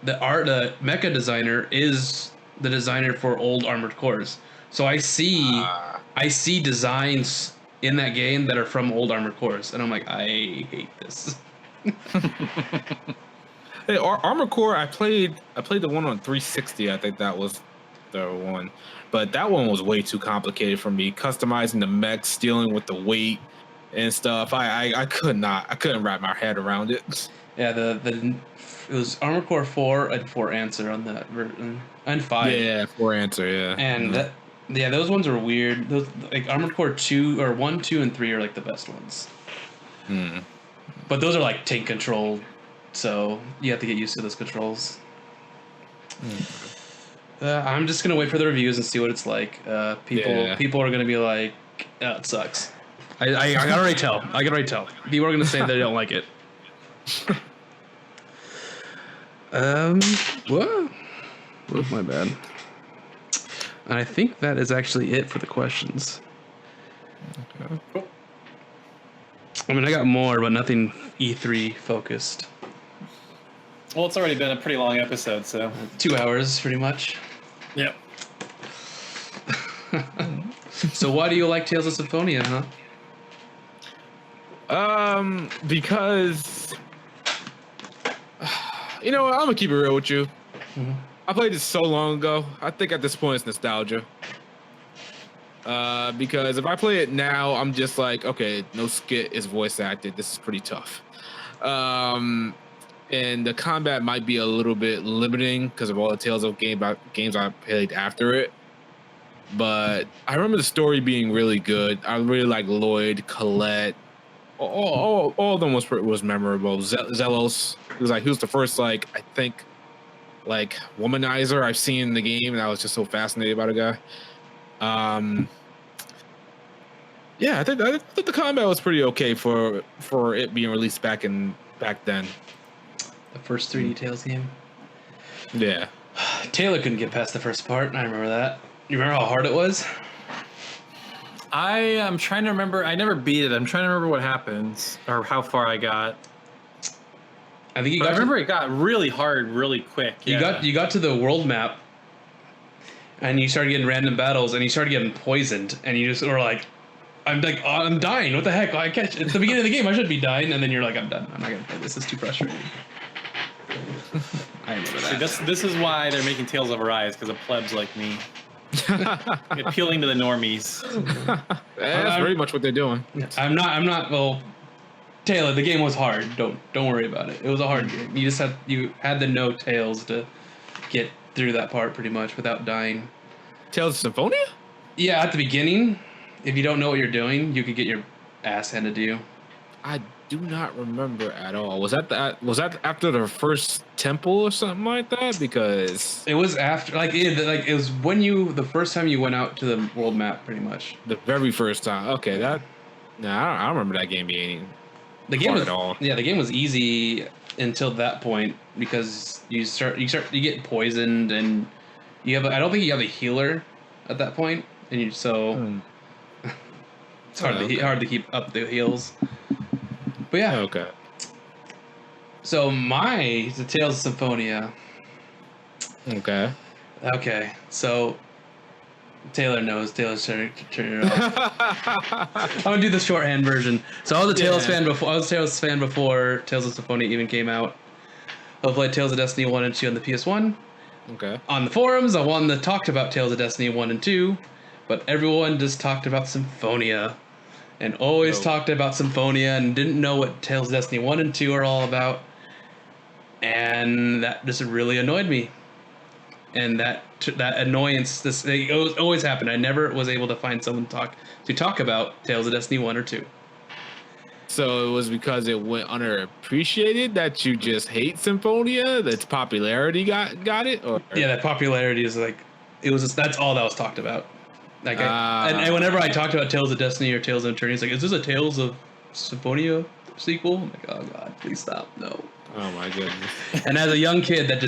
mecha designer is the designer for old Armored Cores. So I see designs in that game that are from old Armored Cores, and I'm like, I hate this. Hey, Armored Core, I played the one on 360. I think that was the one, but that one was way too complicated for me. Customizing the mechs, dealing with the weight and stuff. I couldn't wrap my head around it. Yeah, it was Armored Core 4 and 4 Answer on that version, and 5. Yeah, 4 Answer. Yeah, and those ones are weird. Those like Armored Core 2 or 1, 2, and 3 are like the best ones. But those are like tank controlled. So you have to get used to those controls. I'm just gonna wait for the reviews and see what it's like. People are gonna be like, oh, it sucks. I can already tell. People are gonna say they don't like it. What? Whoop, my bad. And I think that is actually it for the questions. Okay. Cool. I mean, I got more, but nothing E3 focused. Well, it's already been a pretty long episode, so 2 hours, pretty much. Yep. So why do you like Tales of Symphonia, huh? Because you know what? I'm gonna keep it real with you. I played this so long ago. I think at this point it's nostalgia. Because if I play it now, I'm just like, okay, no skit is voice acted. This is pretty tough. And the combat might be a little bit limiting because of all the Tales of games I played after it. But I remember the story being really good. I really like Lloyd, Colette. All of them was memorable. Zelos, he was the first I think womanizer I've seen in the game, and I was just so fascinated by the guy. Yeah, I think the combat was pretty okay for it being released back then. The first 3D Tales game. Yeah. Taylor couldn't get past the first part. I remember that. You remember how hard it was? I am trying to remember. I never beat it. I'm trying to remember what happens or how far I got. I think I remember it got really hard really quick. You got to the world map, and you started getting random battles, and you started getting poisoned, and you just were like, I'm dying. What the heck? It's the beginning of the game. I should be dying, and then you're like, I'm done. I'm not gonna play this. It's too frustrating. I remember that. See, this is why they're making Tales of Arise, because of plebs like me. Appealing to the normies. That's very much what they're doing. I'm not. Well, Taylor, the game was hard. Don't worry about it. It was a hard game. You had to know Tales to get through that part pretty much without dying. Tales of Symphonia? Yeah, at the beginning, if you don't know what you're doing, you could get your ass handed to you. I do not remember at all. Was that after the first temple or something like that? Because it was after, it was when the first time you went out to the world map, pretty much. The very first time. Okay, I don't remember that game being The game hard was at all. the game was easy until that point because you get poisoned and I don't think you have a healer at that point, and it's hard to keep up the heals. But yeah. Okay. So the Tales of Symphonia. Okay. Okay, so Taylor knows. Taylor's turn it off. I'm gonna do the shorthand version. So I was a Tales fan before. I was a Tales fan before Tales of Symphonia even came out. I played Tales of Destiny 1 and 2 on the PS1. Okay. On the forums, I talked about Tales of Destiny 1 and 2, but everyone just talked about Symphonia. And always talked about Symphonia and didn't know what Tales of Destiny 1 and 2 are all about. And that just really annoyed me. And that annoyance, it always happened. I never was able to find someone to talk about Tales of Destiny 1 or 2. So it was because it went underappreciated that you just hate Symphonia? That its popularity got it? Or? Yeah, that popularity is that's all that was talked about. Like, and whenever I talked about Tales of Destiny or Tales of Eternity, it's like, is this a Tales of Symphonia sequel? I'm like, oh god, please stop, no. Oh my goodness. And as a young kid, that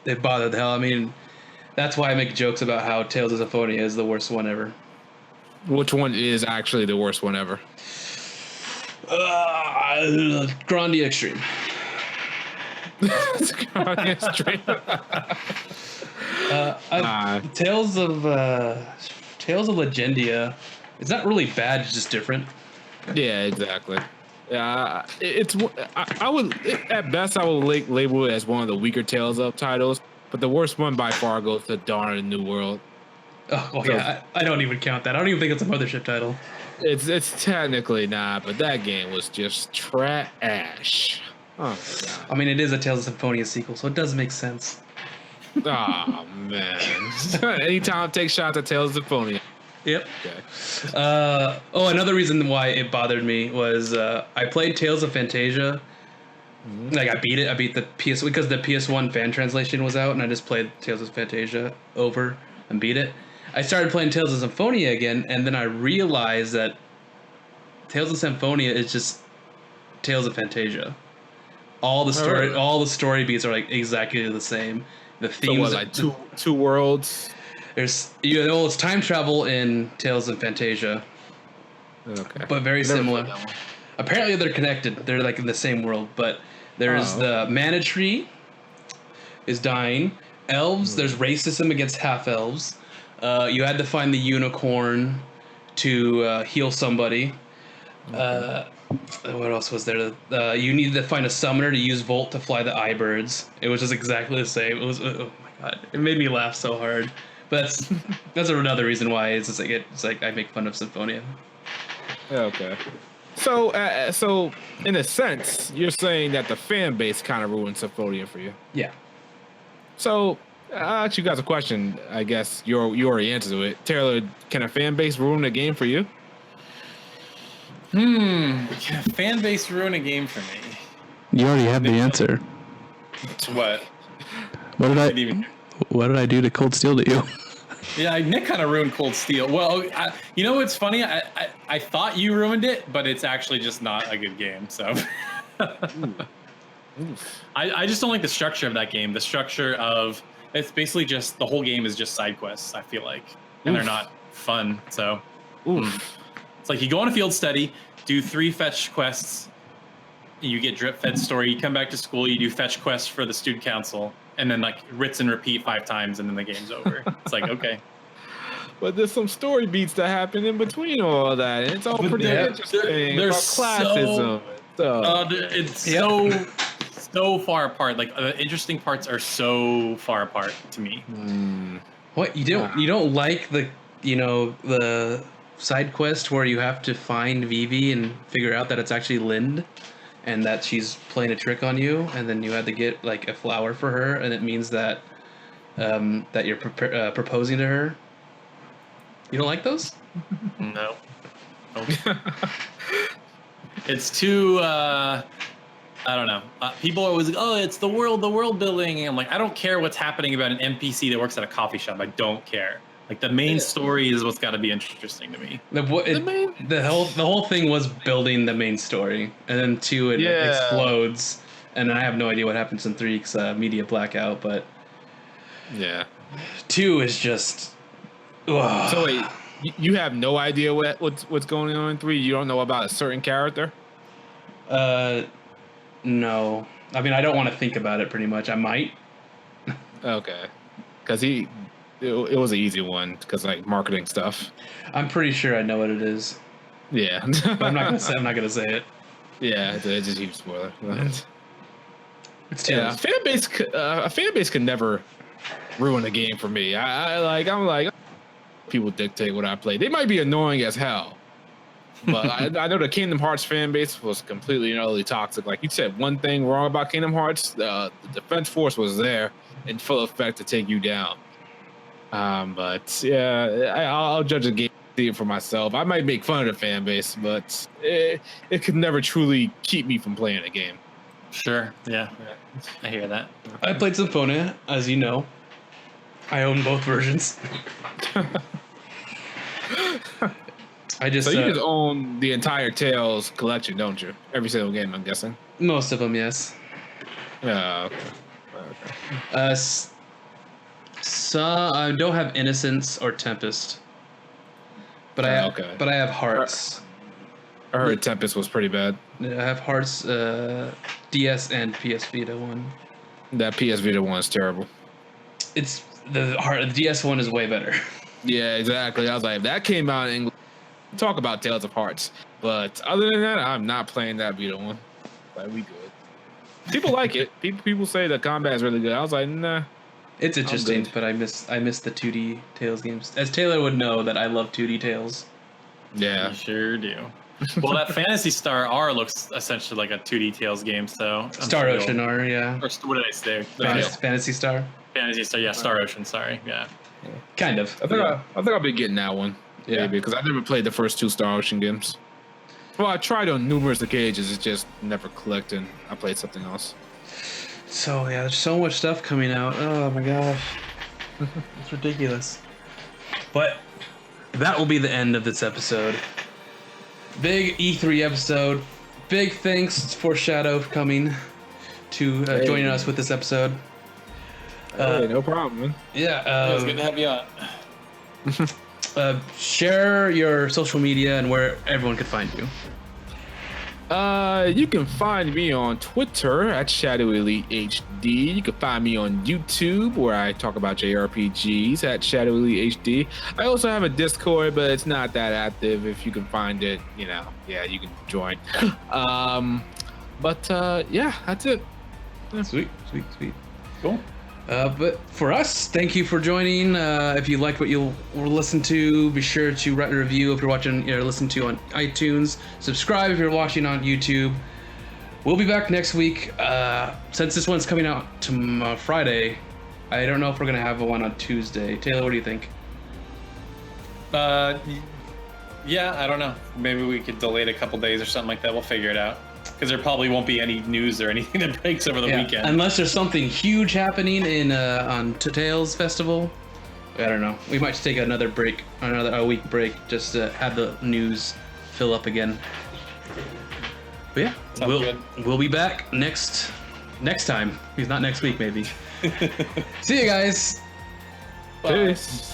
it bothered the hell. I mean, that's why I make jokes about how Tales of Symphonia is the worst one ever. Which one is actually the worst one ever? Grandia Extreme. Grandia Extreme. Tales of Legendia. It's not really bad. It's just different. Yeah, exactly. Yeah, I would at best I would label it as one of the weaker Tales of titles, but the worst one by far goes to Dawn in the New World. Oh well, yeah, I don't even count that. I don't even think it's a mothership title. It's technically not, but that game was just trash. Oh my god. I mean, it is a Tales of Symphonia sequel, so it does make sense. Oh man! Anytime I take shots at Tales of Symphonia. Yep. Okay. Another reason why it bothered me was I played Tales of Fantasia. Mm-hmm. Like I beat the PS because the PS1 fan translation was out, and I just played Tales of Fantasia over and beat it. I started playing Tales of Symphonia again, and then I realized that Tales of Symphonia is just Tales of Fantasia. All the story beats are like exactly the same. The themes, so what, like two worlds. It's time travel in Tales of Fantasia. Okay. But very similar. Apparently they're connected. They're like in the same world, but there's the mana tree is dying. Elves, there's racism against half elves. You had to find the unicorn to heal somebody. What else was there? You needed to find a summoner to use Volt to fly the Eyebirds. It was just exactly the same. It was oh my god, it made me laugh so hard. But that's another reason why it's like I make fun of Symphonia. Okay. So in a sense, you're saying that the fan base kind of ruined Symphonia for you. Yeah. So I'll ask you guys a question. I guess you already answered it. Taylor, can a fan base ruin a game for you? Can a fan base ruin a game for me? You already have the answer. To what? What did I do to Cold Steel to you? Yeah, Nick kind of ruined Cold Steel. Well, you know what's funny? I thought you ruined it, but it's actually just not a good game. So I just don't like the structure of that game. The structure of it's basically just the whole game is just side quests. I feel like, and they're not fun. So it's like you go on a field study, do 3 fetch quests, you get drip fed story. You come back to school, you do fetch quests for the student council. And then like rinse and repeat 5 times, and then the game's over. It's like okay, but there's some story beats that happen in between all that, and it's all pretty interesting. There's classism. It's so far apart. Like the interesting parts are so far apart to me. What you don't like the side quest where you have to find Vivi and figure out that it's actually Lind? And that she's playing a trick on you, and then you had to get like a flower for her, and it means that that you're proposing to her. You don't like those? No. It's too. I don't know. People are always like, "Oh, it's the world building." And I'm like, I don't care what's happening about an NPC that works at a coffee shop. I don't care. Like the main story is what's got to be interesting to me. The whole thing was building the main story, and then 2 it explodes, and I have no idea what happens in 3 because media blackout. But 2 is just. Ugh. So wait, you have no idea what's going on in 3? You don't know about a certain character? No. I mean, I don't want to think about it. Pretty much, I might. Okay, because it was an easy one because like marketing stuff. I'm pretty sure I know what it is. Yeah, But I'm not gonna say it. Yeah, it's a huge spoiler. It's a fan base can never ruin a game for me. I'm like people dictate what I play. They might be annoying as hell, but I know the Kingdom Hearts fan base was completely and utterly toxic. Like you said, one thing wrong about Kingdom Hearts, the defense force was there in full effect to take you down. But yeah, I'll judge a game, see it for myself. I might make fun of the fan base, but it could never truly keep me from playing a game. Sure. Yeah. I hear that. I played Symphonia, as you know. I own both versions. So you just own the entire Tales collection, don't you? Every single game, I'm guessing. Most of them, yes. Okay. So I don't have Innocence or Tempest, but I have Hearts. I heard Tempest was pretty bad. I have Hearts, DS and PS Vita one. That PS Vita one is terrible. It's the DS one is way better. Yeah, exactly. I was like, if that came out in English, talk about Tales of Hearts. But other than that, I'm not playing that Vita one. Like, we good. People like it. People say the combat is really good. I was like, nah. It's interesting, but I miss the 2D Tales games. As Taylor would know, that I love 2D Tales. Yeah, you sure do. Well, that Phantasy Star R looks essentially like a 2D Tales game. So Star Ocean R, yeah. Or what did I say? Fantasy Star. Fantasy Star, yeah. Star Ocean. Sorry, yeah. Kind of. I think I'll be getting that one. Yeah, because I never played the first 2 Star Ocean games. Well, I tried on numerous occasions. It just never clicked, and I played something else. So yeah, there's so much stuff coming out. Oh my gosh, it's ridiculous. But that will be the end of this episode. Big E3 episode. Big thanks for Shadow for coming to joining us with this episode. No problem, man. Yeah, it was good to have you on. Share your social media and where everyone could find you. You can find me on Twitter at ShadowEliteHD. You can find me on YouTube where I talk about JRPGs at ShadowEliteHD. I also have a Discord, but it's not that active. If you can find it, you can join. Yeah, that's it. Yeah. Sweet. Cool. But for us, thank you for joining. If you liked what you listened to, be sure to write a review if you're watching or listening to on iTunes. Subscribe if you're watching on YouTube. We'll be back next week. Since this one's coming out tomorrow, Friday, I don't know if we're going to have one on Tuesday. Taylor, what do you think? Yeah, I don't know. Maybe we could delay it a couple days or something like that. We'll figure it out. Because there probably won't be any news or anything that breaks over the weekend. Unless there's something huge happening in on Tales Festival. I don't know. We might just take another break, a week break, just to have the news fill up again. But yeah, we'll be back next time. He's not next week, maybe. See you guys. Bye. Peace.